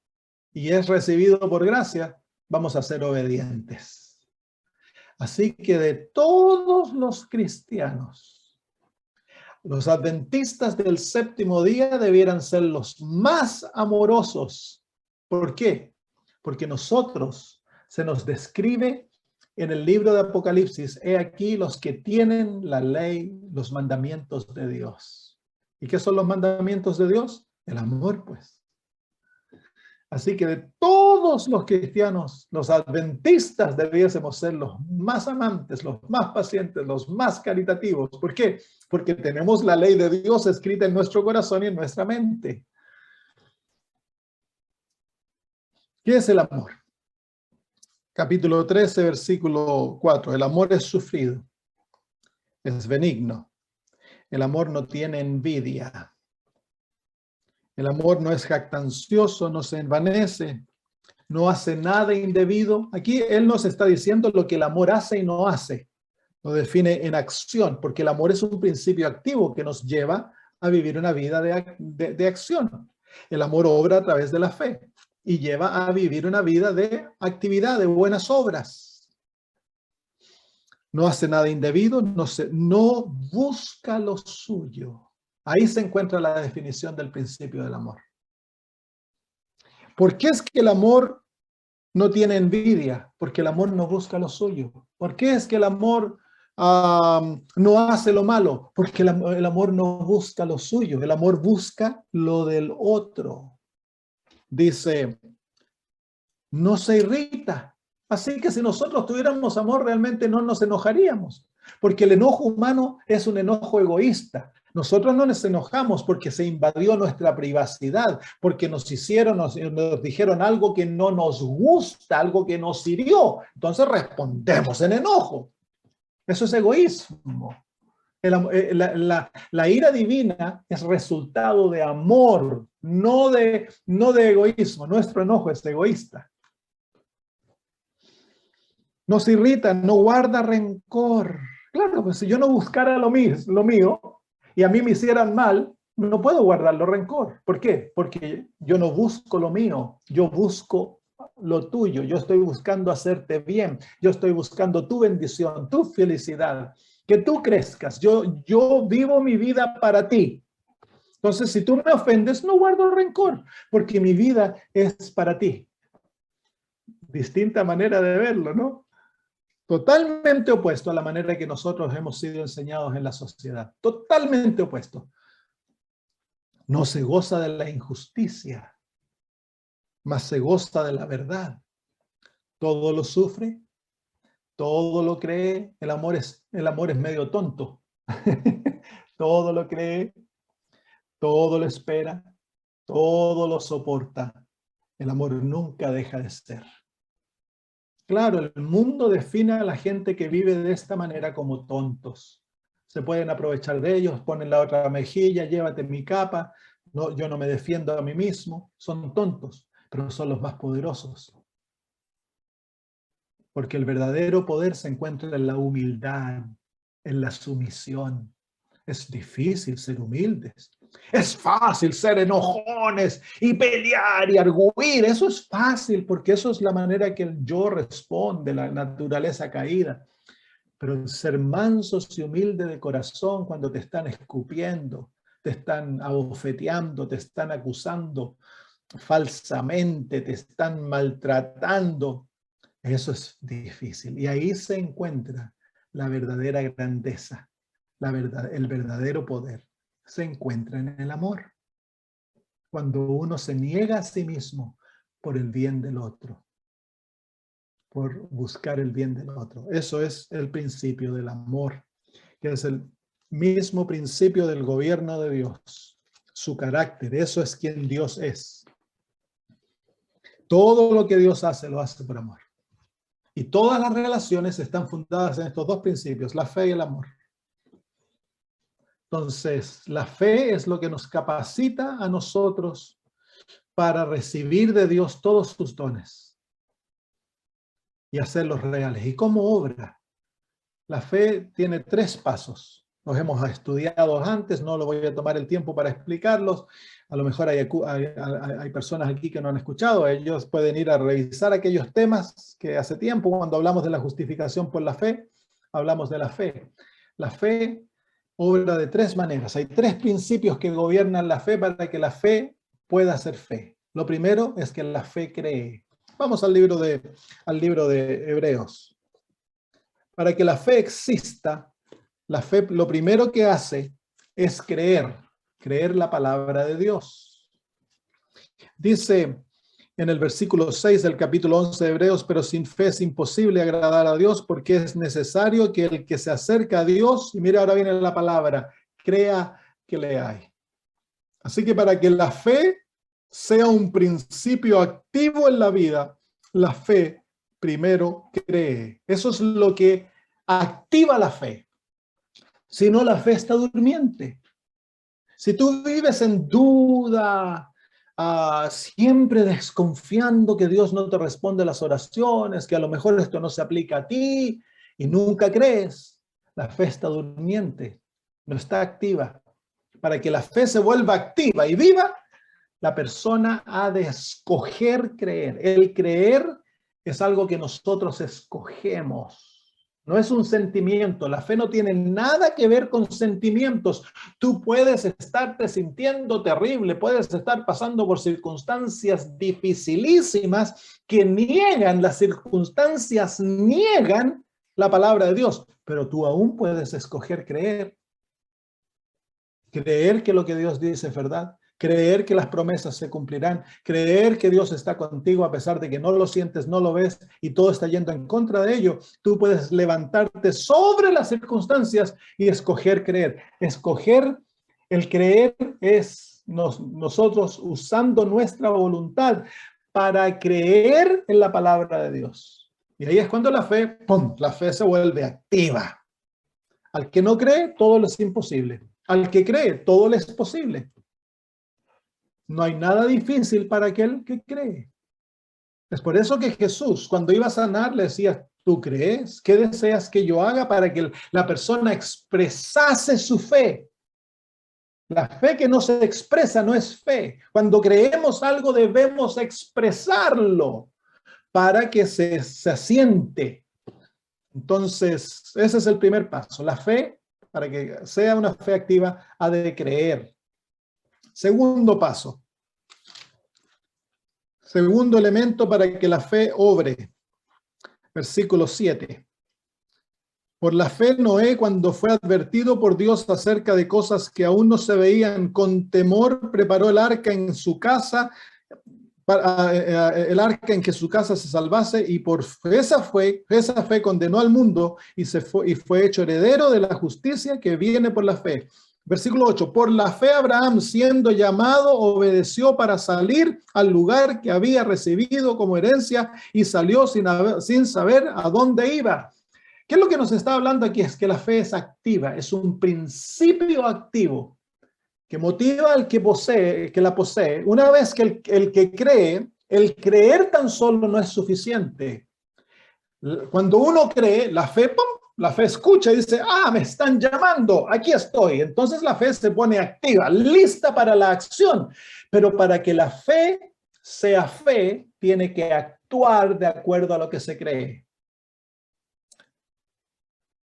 y es recibido por gracia, vamos a ser obedientes. Así que de todos los cristianos, los adventistas del séptimo día debieran ser los más amorosos. ¿Por qué? Porque nosotros se nos describe en el libro de Apocalipsis, he aquí los que tienen la ley, los mandamientos de Dios. ¿Y qué son los mandamientos de Dios? El amor, pues. Así que de todos los cristianos, los adventistas debiésemos ser los más amantes, los más pacientes, los más caritativos. ¿Por qué? Porque tenemos la ley de Dios escrita en nuestro corazón y en nuestra mente. ¿Qué es el amor? Capítulo 13, versículo 4. El amor es sufrido, es benigno. El amor no tiene envidia. El amor no es jactancioso, no se envanece, no hace nada indebido. Aquí él nos está diciendo lo que el amor hace y no hace. Lo define en acción, porque el amor es un principio activo que nos lleva a vivir una vida de acción. El amor obra a través de la fe y lleva a vivir una vida de actividad, de buenas obras. No hace nada indebido, no busca lo suyo. Ahí se encuentra la definición del principio del amor. ¿Por qué es que el amor no tiene envidia? Porque el amor no busca lo suyo. ¿Por qué es que el amor no hace lo malo? Porque el amor no busca lo suyo. El amor busca lo del otro. Dice, no se irrita. Así que si nosotros tuviéramos amor, realmente no nos enojaríamos. Porque el enojo humano es un enojo egoísta. Nosotros no nos enojamos porque se invadió nuestra privacidad, porque nos dijeron algo que no nos gusta, algo que nos hirió. Entonces respondemos en enojo. Eso es egoísmo. La ira divina es resultado de amor, no de egoísmo. Nuestro enojo es egoísta. No se irrita, no guarda rencor. Claro, pues si yo no buscara lo mío, y a mí me hicieran mal, no puedo guardarlo rencor. ¿Por qué? Porque yo no busco lo mío, yo busco lo tuyo. Yo estoy buscando hacerte bien, yo estoy buscando tu bendición, tu felicidad, que tú crezcas. Yo vivo mi vida para ti. Entonces, si tú me ofendes, no guardo rencor, porque mi vida es para ti. Distinta manera de verlo, ¿no? Totalmente opuesto a la manera que nosotros hemos sido enseñados en la sociedad. Totalmente opuesto. No se goza de la injusticia, mas se goza de la verdad. Todo lo sufre, todo lo cree. El amor es medio tonto. Todo lo cree, todo lo espera, todo lo soporta. El amor nunca deja de ser. Claro, el mundo define a la gente que vive de esta manera como tontos. Se pueden aprovechar de ellos, ponen la otra mejilla, llévate mi capa, no, yo no me defiendo a mí mismo. Son tontos, pero son los más poderosos. Porque el verdadero poder se encuentra en la humildad, en la sumisión. Es difícil ser humildes. Es fácil ser enojones y pelear y arguir. Eso es fácil porque eso es la manera que el yo responde, la naturaleza caída. Pero ser mansos y humildes de corazón cuando te están escupiendo, te están abofeteando, te están acusando falsamente, te están maltratando, eso es difícil. Y ahí se encuentra la verdadera grandeza, el verdadero poder. Se encuentra en el amor. Cuando uno se niega a sí mismo por el bien del otro, por buscar el bien del otro. Eso es el principio del amor, que es el mismo principio del gobierno de Dios, su carácter. Eso es quien Dios es. Todo lo que Dios hace, lo hace por amor. Y todas las relaciones están fundadas en estos dos principios, la fe y el amor. Entonces, la fe es lo que nos capacita a nosotros para recibir de Dios todos sus dones y hacerlos reales. ¿Y cómo obra? La fe tiene 3 pasos. Los hemos estudiado antes, no lo voy a tomar el tiempo para explicarlos. A lo mejor hay personas aquí que no han escuchado. Ellos pueden ir a revisar aquellos temas que hace tiempo, cuando hablamos de la justificación por la fe, hablamos de la fe. La fe obra de 3 maneras. Hay 3 principios que gobiernan la fe para que la fe pueda ser fe. Lo primero es que la fe cree. Vamos al libro de Hebreos. Para que la fe exista, la fe lo primero que hace es creer la palabra de Dios. Dice en el versículo 6 del capítulo 11 de Hebreos, pero sin fe es imposible agradar a Dios, porque es necesario que el que se acerca a Dios, y mire, ahora viene la palabra, crea que le hay. Así que para que la fe sea un principio activo en la vida, la fe primero cree. Eso es lo que activa la fe. Si no, la fe está durmiente. Si tú vives en duda, siempre desconfiando que Dios no te responde las oraciones, que a lo mejor esto no se aplica a ti y nunca crees, la fe está durmiente, no está activa. Para que la fe se vuelva activa y viva, la persona ha de escoger creer. El creer es algo que nosotros escogemos. No es un sentimiento. La fe no tiene nada que ver con sentimientos. Tú puedes estarte sintiendo terrible, puedes estar pasando por circunstancias dificilísimas que niegan, las circunstancias niegan la palabra de Dios, pero tú aún puedes escoger creer. Creer que lo que Dios dice es verdad. Creer que las promesas se cumplirán, creer que Dios está contigo a pesar de que no lo sientes, no lo ves y todo está yendo en contra de ello. Tú puedes levantarte sobre las circunstancias y escoger creer. Escoger el creer es nosotros usando nuestra voluntad para creer en la palabra de Dios. Y ahí es cuando la fe, ¡pum!, la fe se vuelve activa. Al que no cree, todo le es imposible. Al que cree, todo le es posible. No hay nada difícil para aquel que cree. Es por eso que Jesús, cuando iba a sanar, le decía, ¿tú crees? ¿Qué deseas que yo haga para que la persona expresase su fe? La fe que no se expresa no es fe. Cuando creemos algo debemos expresarlo para que se asiente. Entonces, ese es el primer paso. La fe, para que sea una fe activa, ha de creer. Segundo paso. Segundo elemento para que la fe obre. Versículo 7. Por la fe Noé, cuando fue advertido por Dios acerca de cosas que aún no se veían, con temor preparó el arca en su casa, el arca en que su casa se salvase, y por esa fe condenó al mundo y fue hecho heredero de la justicia que viene por la fe. Versículo 8, por la fe Abraham, siendo llamado, obedeció para salir al lugar que había recibido como herencia y salió sin saber a dónde iba. ¿Qué es lo que nos está hablando aquí? Es que la fe es activa, es un principio activo que motiva al que la posee. Una vez que el que cree, el creer tan solo no es suficiente. Cuando uno cree, la fe, ¡pum!, la fe escucha y dice, me están llamando, aquí estoy. Entonces la fe se pone activa, lista para la acción. Pero para que la fe sea fe, tiene que actuar de acuerdo a lo que se cree.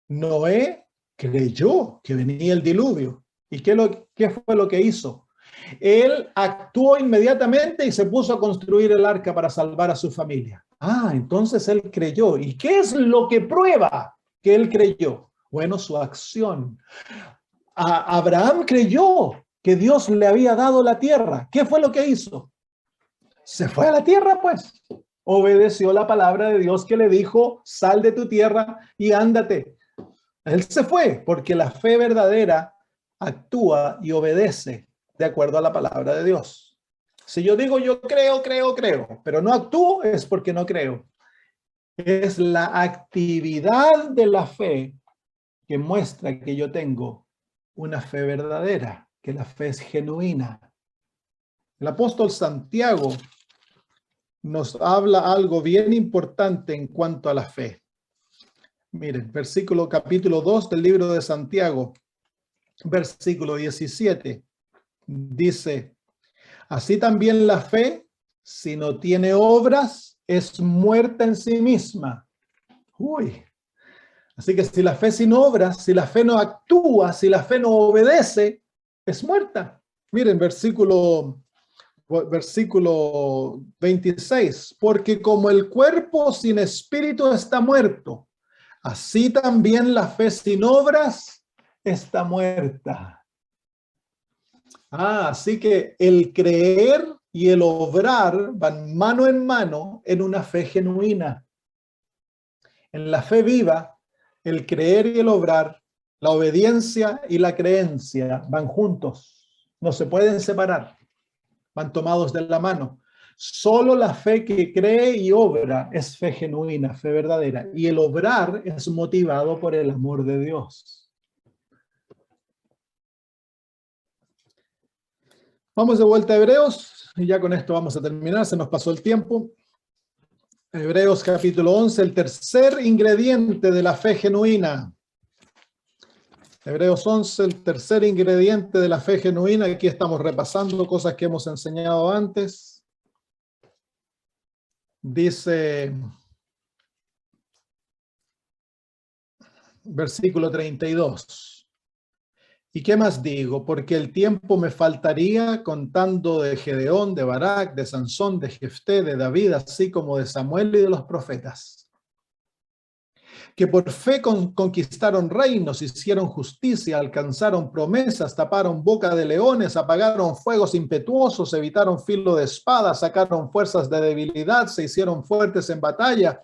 Noé creyó que venía el diluvio. ¿Y qué fue lo que hizo? Él actuó inmediatamente y se puso a construir el arca para salvar a su familia. Entonces él creyó. ¿Y qué es lo que prueba que él creyó? Bueno, su acción. Abraham creyó que Dios le había dado la tierra. ¿Qué fue lo que hizo? Se fue a la tierra, pues. Obedeció la palabra de Dios que le dijo, sal de tu tierra y ándate. Él se fue porque la fe verdadera actúa y obedece de acuerdo a la palabra de Dios. Si yo digo yo creo, pero no actúo, es porque no creo. Es la actividad de la fe que muestra que yo tengo una fe verdadera, que la fe es genuina. El apóstol Santiago nos habla algo bien importante en cuanto a la fe. Miren, capítulo 2 del libro de Santiago, versículo 17, dice, así también la fe, si no tiene obras, es muerta en sí misma. Así que si la fe sin obras, si la fe no actúa, si la fe no obedece, es muerta. Miren, versículo 26, porque como el cuerpo sin espíritu está muerto, así también la fe sin obras está muerta. Así que el creer y el obrar van mano en mano en una fe genuina. En la fe viva, el creer y el obrar, la obediencia y la creencia van juntos. No se pueden separar. Van tomados de la mano. Solo la fe que cree y obra es fe genuina, fe verdadera. Y el obrar es motivado por el amor de Dios. Vamos de vuelta a Hebreos, y ya con esto vamos a terminar, se nos pasó el tiempo. Hebreos capítulo 11, el tercer ingrediente de la fe genuina. Hebreos 11, el tercer ingrediente de la fe genuina. Aquí estamos repasando cosas que hemos enseñado antes. Dice, versículo 32. ¿Y qué más digo? Porque el tiempo me faltaría contando de Gedeón, de Barak, de Sansón, de Jefté, de David, así como de Samuel y de los profetas, que por fe conquistaron reinos, hicieron justicia, alcanzaron promesas, taparon boca de leones, apagaron fuegos impetuosos, evitaron filo de espada, sacaron fuerzas de debilidad, se hicieron fuertes en batallas,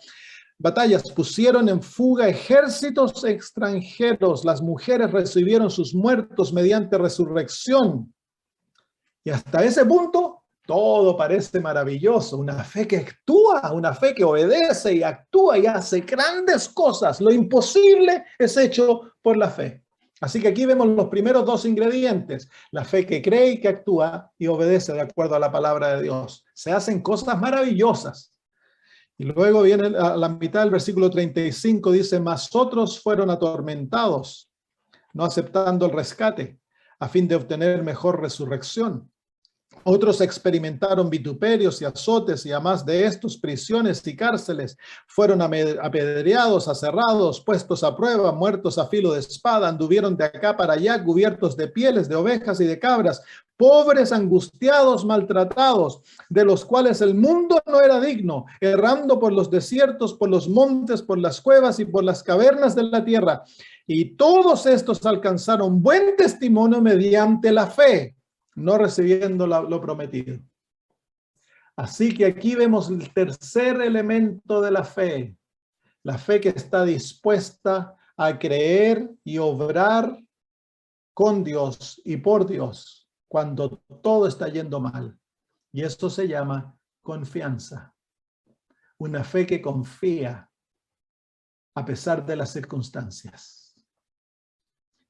pusieron en fuga ejércitos extranjeros, las mujeres recibieron sus muertos mediante resurrección. Y hasta ese punto, todo parece maravilloso, una fe que actúa, una fe que obedece y actúa y hace grandes cosas. Lo imposible es hecho por la fe. Así que aquí vemos los primeros dos ingredientes, la fe que cree y que actúa y obedece de acuerdo a la palabra de Dios. Se hacen cosas maravillosas. Y luego viene a la mitad del versículo 35, dice, mas otros fueron atormentados, no aceptando el rescate, a fin de obtener mejor resurrección. Otros experimentaron vituperios y azotes, y además de estos, prisiones y cárceles. Fueron apedreados, aserrados, puestos a prueba, muertos a filo de espada, anduvieron de acá para allá, cubiertos de pieles de ovejas y de cabras, pobres, angustiados, maltratados, de los cuales el mundo no era digno, errando por los desiertos, por los montes, por las cuevas y por las cavernas de la tierra. Y todos estos alcanzaron buen testimonio mediante la fe, no recibiendo lo prometido. Así que aquí vemos el tercer elemento de la fe que está dispuesta a creer y obrar con Dios y por Dios cuando todo está yendo mal. Y esto se llama confianza. Una fe que confía a pesar de las circunstancias.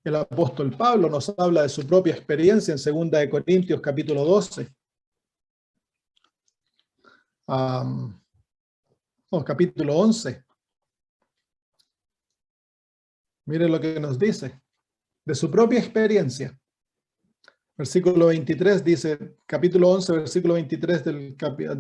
El apóstol Pablo nos habla de su propia experiencia en 2 Corintios capítulo 12. Capítulo 11. Mire lo que nos dice de su propia experiencia. Versículo 23 dice, capítulo 11, versículo 23 de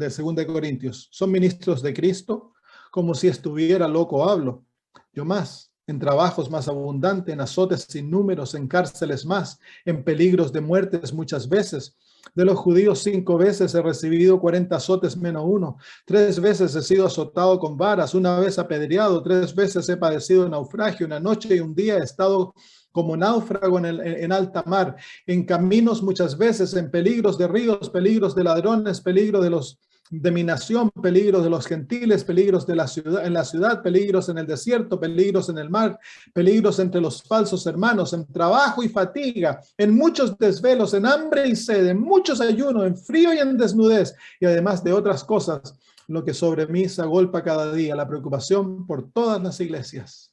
2 Corintios. Son ministros de Cristo, como si estuviera loco hablo. Yo más, en trabajos más abundantes, en azotes sin números, en cárceles más, en peligros de muertes muchas veces. De los judíos 5 veces he recibido 40 azotes menos 1. 3 veces he sido azotado con varas, 1 vez apedreado, 3 veces he padecido naufragio, 1 noche y 1 día he estado como náufrago en alta mar, en caminos muchas veces, en peligros de ríos, peligros de ladrones, peligro de mi nación, peligros de los gentiles, peligros de en la ciudad, peligros en el desierto, peligros en el mar, peligros entre los falsos hermanos, en trabajo y fatiga, en muchos desvelos, en hambre y sed, en muchos ayunos, en frío y en desnudez, y además de otras cosas, lo que sobre mí se agolpa cada día, la preocupación por todas las iglesias.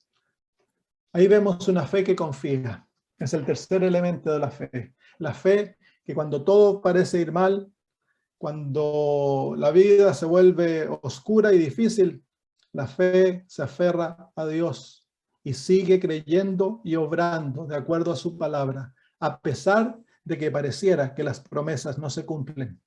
Ahí vemos una fe que confía. Es el tercer elemento de la fe. La fe que cuando todo parece ir mal, cuando la vida se vuelve oscura y difícil, la fe se aferra a Dios y sigue creyendo y obrando de acuerdo a su palabra, a pesar de que pareciera que las promesas no se cumplen.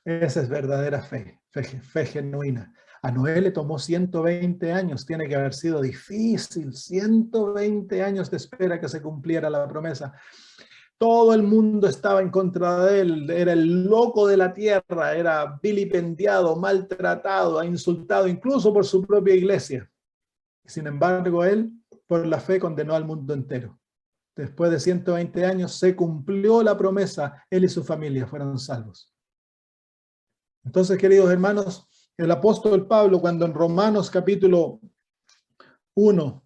Esa es verdadera fe, fe genuina. A Noé le tomó 120 años, tiene que haber sido difícil, 120 años de espera que se cumpliera la promesa. Todo el mundo estaba en contra de él, era el loco de la tierra, era vilipendiado, maltratado, insultado, incluso por su propia iglesia. Sin embargo, él, por la fe, condenó al mundo entero. Después de 120 años se cumplió la promesa, él y su familia fueron salvos. Entonces, queridos hermanos, el apóstol Pablo, cuando en Romanos capítulo 1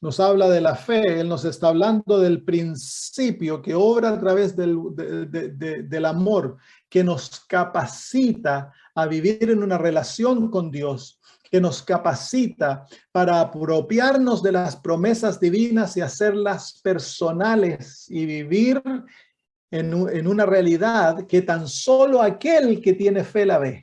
nos habla de la fe, él nos está hablando del principio que obra a través del amor, que nos capacita a vivir en una relación con Dios, que nos capacita para apropiarnos de las promesas divinas y hacerlas personales y vivir en una realidad que tan solo aquel que tiene fe la ve.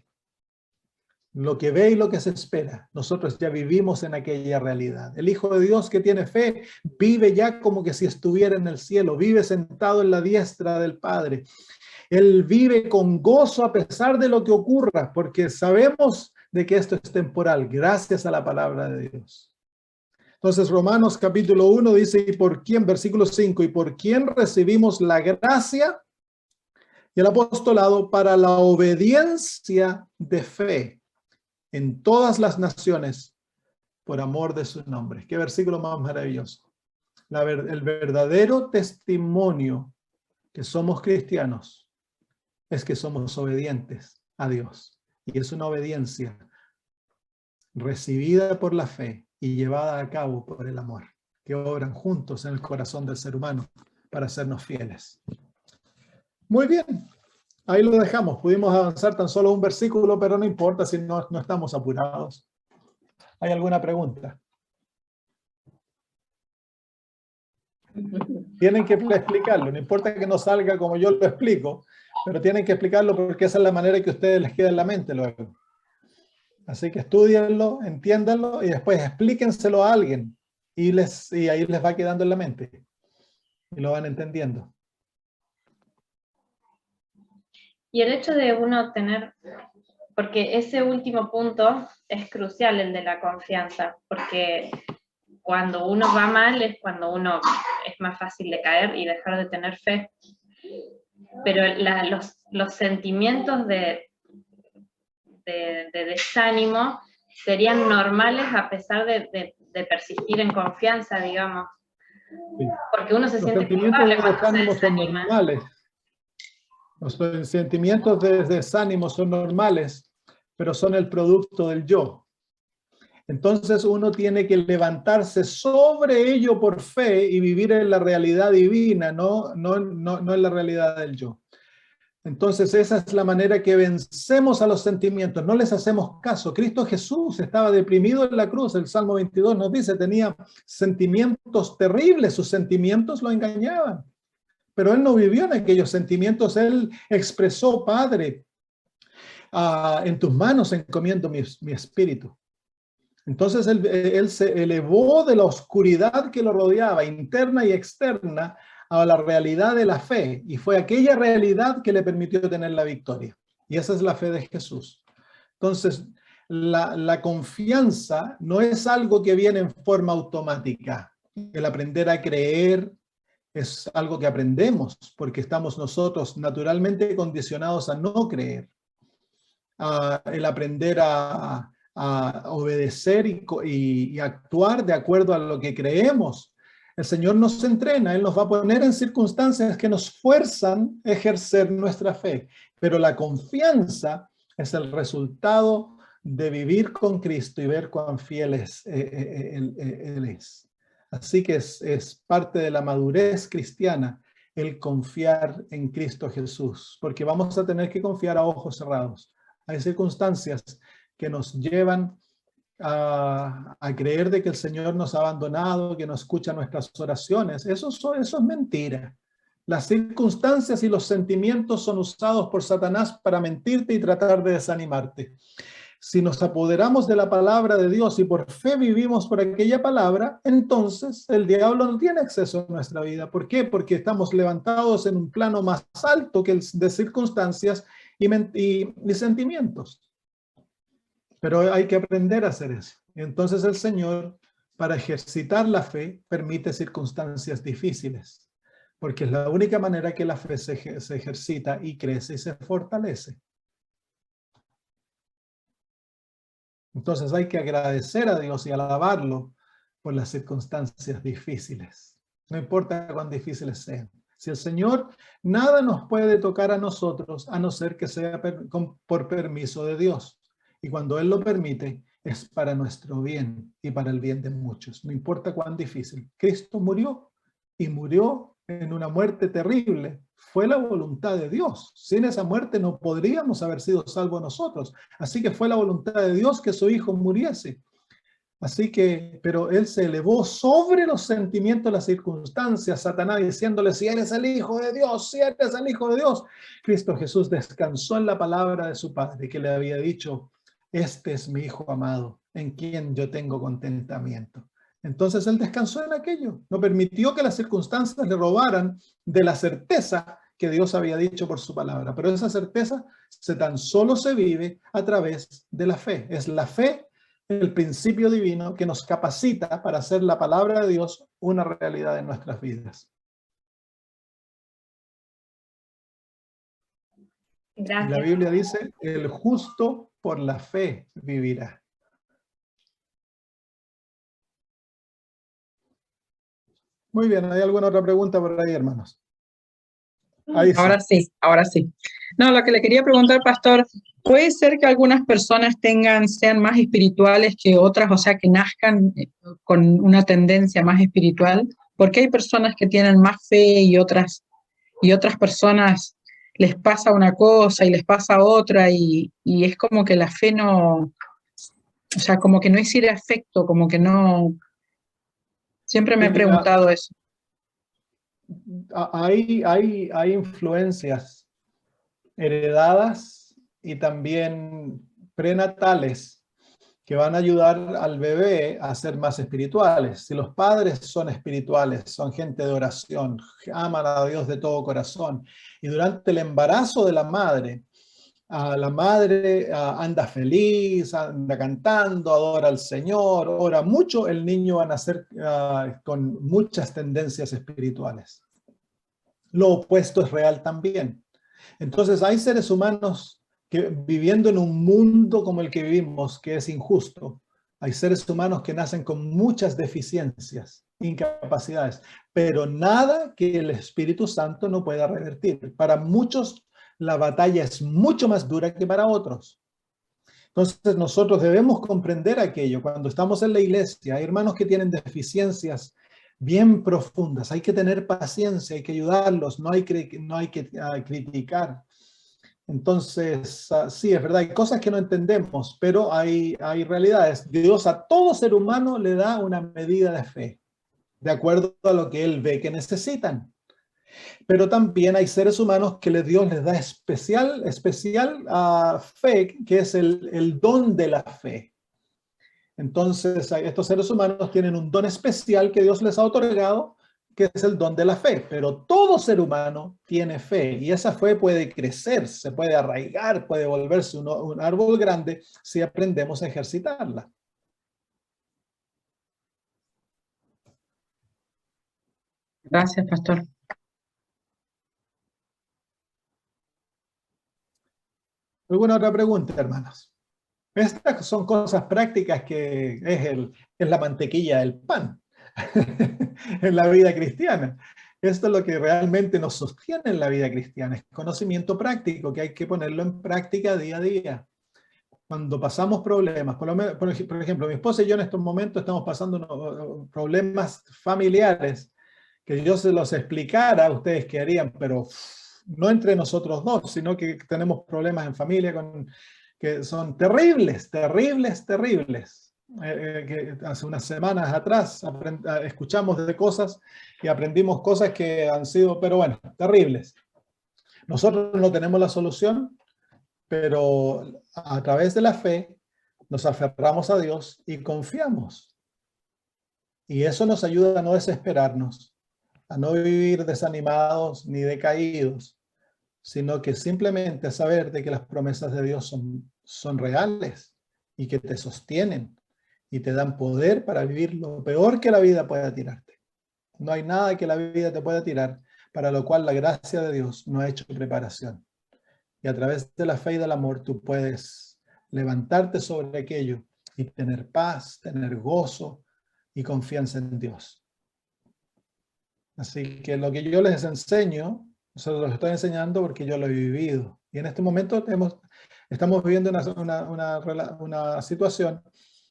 Lo que ve y lo que se espera. Nosotros ya vivimos en aquella realidad. El Hijo de Dios que tiene fe vive ya como que si estuviera en el cielo, vive sentado en la diestra del Padre. Él vive con gozo a pesar de lo que ocurra, porque sabemos de que esto es temporal, gracias a la palabra de Dios. Entonces, Romanos capítulo 1 dice, ¿y por quién? Versículo 5, ¿y por quién recibimos la gracia y el apostolado para la obediencia de fe en todas las naciones por amor de su nombre? Qué versículo más maravilloso. El verdadero testimonio que somos cristianos es que somos obedientes a Dios. Y es una obediencia recibida por la fe y llevada a cabo por el amor, que obran juntos en el corazón del ser humano para hacernos fieles. Muy bien. Ahí lo dejamos. Pudimos avanzar tan solo un versículo, pero no importa si no estamos apurados. ¿Hay alguna pregunta? Tienen que explicarlo. No importa que no salga como yo lo explico, pero tienen que explicarlo porque esa es la manera que a ustedes les queda en la mente luego. Así que estudienlo, entiéndanlo y después explíquenselo a alguien y ahí les va quedando en la mente y lo van entendiendo. Y el hecho de uno tener, porque ese último punto es crucial, el de la confianza, porque cuando uno va mal es cuando uno es más fácil de caer y dejar de tener fe. Pero los sentimientos de desánimo serían normales a pesar de persistir en confianza, digamos. Sí. Porque uno se siente culpable cuando se desanima. Son normales. Los sentimientos de desánimo son normales, pero son el producto del yo. Entonces uno tiene que levantarse sobre ello por fe y vivir en la realidad divina, no en la realidad del yo. Entonces esa es la manera que vencemos a los sentimientos, no les hacemos caso. Cristo Jesús estaba deprimido en la cruz, el Salmo 22 nos dice, tenía sentimientos terribles, sus sentimientos lo engañaban. Pero él no vivió en aquellos sentimientos, él expresó, Padre, en tus manos encomiendo mi espíritu. Entonces él se elevó de la oscuridad que lo rodeaba, interna y externa, a la realidad de la fe. Y fue aquella realidad que le permitió tener la victoria. Y esa es la fe de Jesús. Entonces, la confianza no es algo que viene en forma automática. El aprender a creer es algo que aprendemos porque estamos nosotros naturalmente condicionados a no creer. El aprender a obedecer y actuar de acuerdo a lo que creemos. El Señor nos entrena, Él nos va a poner en circunstancias que nos fuerzan a ejercer nuestra fe. Pero la confianza es el resultado de vivir con Cristo y ver cuán fiel Él es. Así que es parte de la madurez cristiana el confiar en Cristo Jesús, porque vamos a tener que confiar a ojos cerrados. Hay circunstancias que nos llevan a creer de que el Señor nos ha abandonado, que no escucha nuestras oraciones. Eso es mentira. Las circunstancias y los sentimientos son usados por Satanás para mentirte y tratar de desanimarte. Si nos apoderamos de la palabra de Dios y por fe vivimos por aquella palabra, entonces el diablo no tiene acceso a nuestra vida. ¿Por qué? Porque estamos levantados en un plano más alto que el de circunstancias y sentimientos. Pero hay que aprender a hacer eso. Entonces el Señor, para ejercitar la fe, permite circunstancias difíciles, porque es la única manera que la fe se ejercita y crece y se fortalece. Entonces hay que agradecer a Dios y alabarlo por las circunstancias difíciles. No importa cuán difíciles sean. Si el Señor, nada nos puede tocar a nosotros, a no ser que sea por permiso de Dios. Y cuando Él lo permite, es para nuestro bien y para el bien de muchos. No importa cuán difícil. Cristo murió y murió en una muerte terrible. Fue la voluntad de Dios. Sin esa muerte no podríamos haber sido salvos nosotros. Así que fue la voluntad de Dios que su Hijo muriese. Así que, pero Él se elevó sobre los sentimientos, las circunstancias, Satanás diciéndole, si eres el Hijo de Dios, si eres el Hijo de Dios. Cristo Jesús descansó en la palabra de su Padre, que le había dicho, este es mi Hijo amado, en quien yo tengo contentamiento. Entonces Él descansó en aquello, no permitió que las circunstancias le robaran de la certeza que Dios había dicho por su palabra. Pero esa certeza tan solo se vive a través de la fe. Es la fe, el principio divino que nos capacita para hacer la palabra de Dios una realidad en nuestras vidas. Gracias. La Biblia dice, el justo por la fe vivirá. Muy bien, ¿hay alguna otra pregunta por ahí, hermanos? Ahí sí. Ahora sí. No, lo que le quería preguntar, pastor, ¿puede ser que algunas personas sean más espirituales que otras, o sea, que nazcan con una tendencia más espiritual? Porque hay personas que tienen más fe y otras personas les pasa una cosa y les pasa otra y es como que la fe no, o sea, como que no hiciera efecto, como que no. Siempre me he preguntado eso. Hay influencias heredadas y también prenatales que van a ayudar al bebé a ser más espirituales. Si los padres son espirituales, son gente de oración, aman a Dios de todo corazón, y durante el embarazo de la madre anda feliz, anda cantando, adora al Señor, ora mucho, el niño va a nacer con muchas tendencias espirituales. Lo opuesto es real también. Entonces hay seres humanos que viviendo en un mundo como el que vivimos, que es injusto, hay seres humanos que nacen con muchas deficiencias, incapacidades, pero nada que el Espíritu Santo no pueda revertir. Para muchos la batalla es mucho más dura que para otros. Entonces nosotros debemos comprender aquello. Cuando estamos en la iglesia, hay hermanos que tienen deficiencias bien profundas. Hay que tener paciencia, hay que ayudarlos, no hay que criticar. Entonces, sí, es verdad, hay cosas que no entendemos, pero hay realidades. Dios a todo ser humano le da una medida de fe, de acuerdo a lo que Él ve que necesitan. Pero también hay seres humanos que Dios les da especial fe, que es el don de la fe. Entonces, estos seres humanos tienen un don especial que Dios les ha otorgado, que es el don de la fe. Pero todo ser humano tiene fe y esa fe puede crecer, se puede arraigar, puede volverse un árbol grande si aprendemos a ejercitarla. Gracias, pastor. ¿Alguna otra pregunta, hermanos? Estas son cosas prácticas que es la mantequilla del pan en la vida cristiana. Esto es lo que realmente nos sostiene en la vida cristiana, es conocimiento práctico que hay que ponerlo en práctica día a día. Cuando pasamos problemas, por ejemplo, mi esposa y yo en estos momentos estamos pasando unos problemas familiares que yo se los explicara a ustedes qué harían, pero no entre nosotros dos, sino que tenemos problemas en familia que son terribles, terribles, terribles. Que hace unas semanas atrás escuchamos de cosas y aprendimos cosas que han sido, pero bueno, terribles. Nosotros no tenemos la solución, pero a través de la fe nos aferramos a Dios y confiamos. Y eso nos ayuda a no desesperarnos, a no vivir desanimados ni decaídos, sino que simplemente saber de que las promesas de Dios son reales y que te sostienen y te dan poder para vivir lo peor que la vida pueda tirarte. No hay nada que la vida te pueda tirar, para lo cual la gracia de Dios no ha hecho preparación. Y a través de la fe y del amor tú puedes levantarte sobre aquello y tener paz, tener gozo y confianza en Dios. Así que lo que yo les enseño, se los estoy enseñando porque yo lo he vivido. Y en este momento estamos viviendo una situación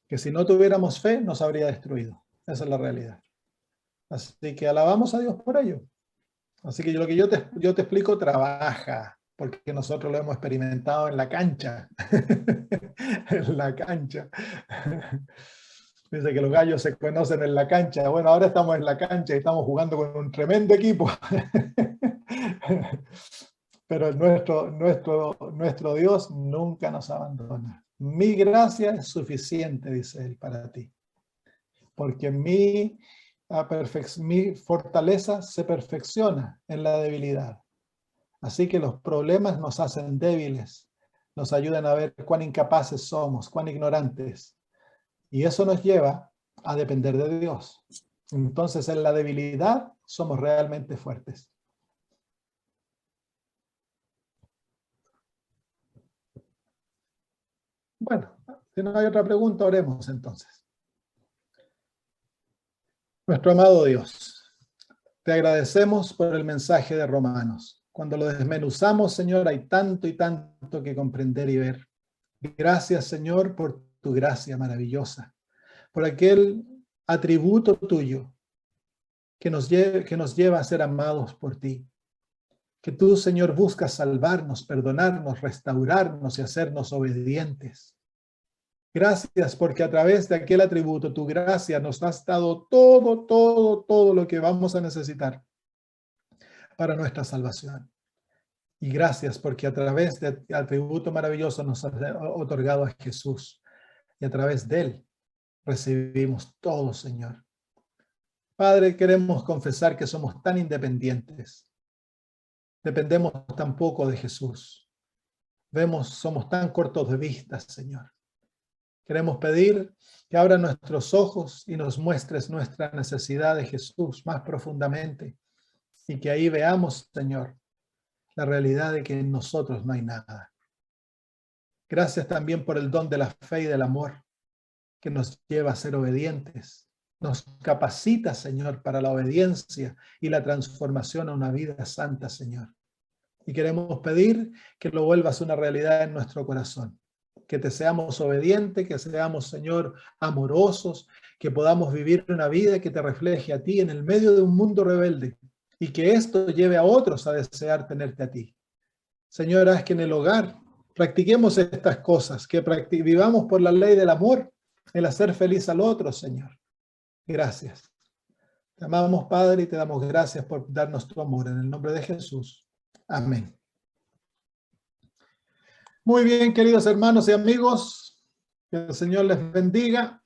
que si no tuviéramos fe nos habría destruido. Esa es la realidad. Así que alabamos a Dios por ello. Así que lo que yo te explico, trabaja, porque nosotros lo hemos experimentado en la cancha. En la cancha. Dice que los gallos se conocen en la cancha. Bueno, ahora estamos en la cancha y estamos jugando con un tremendo equipo. Pero nuestro Dios nunca nos abandona. Mi gracia es suficiente, dice Él, para ti. Porque mi fortaleza se perfecciona en la debilidad. Así que los problemas nos hacen débiles, nos ayudan a ver cuán incapaces somos, cuán ignorantes. Y eso nos lleva a depender de Dios. Entonces, en la debilidad somos realmente fuertes. Bueno, si no hay otra pregunta, oremos entonces. Nuestro amado Dios, te agradecemos por el mensaje de Romanos. Cuando lo desmenuzamos, Señor, hay tanto y tanto que comprender y ver. Gracias, Señor, por tu gracia maravillosa, por aquel atributo tuyo que nos lleva a ser amados por ti. Que tú, Señor, buscas salvarnos, perdonarnos, restaurarnos y hacernos obedientes. Gracias porque a través de aquel atributo, tu gracia nos has dado todo lo que vamos a necesitar para nuestra salvación. Y gracias porque a través del atributo maravilloso nos has otorgado a Jesús. Y a través de él recibimos todo, Señor. Padre, queremos confesar que somos tan independientes. Dependemos tan poco de Jesús. Somos tan cortos de vista, Señor. Queremos pedir que abra nuestros ojos y nos muestres nuestra necesidad de Jesús más profundamente y que ahí veamos, Señor, la realidad de que en nosotros no hay nada. Gracias también por el don de la fe y del amor que nos lleva a ser obedientes. Nos capacita, Señor, para la obediencia y la transformación a una vida santa, Señor. Y queremos pedir que lo vuelvas una realidad en nuestro corazón. Que te seamos obedientes, que seamos, Señor, amorosos, que podamos vivir una vida que te refleje a ti en el medio de un mundo rebelde y que esto lleve a otros a desear tenerte a ti. Señor, haz que en el hogar practiquemos estas cosas, que vivamos por la ley del amor, el hacer feliz al otro, Señor. Gracias. Te amamos, Padre, y te damos gracias por darnos tu amor. En el nombre de Jesús. Amén. Muy bien, queridos hermanos y amigos, que el Señor les bendiga.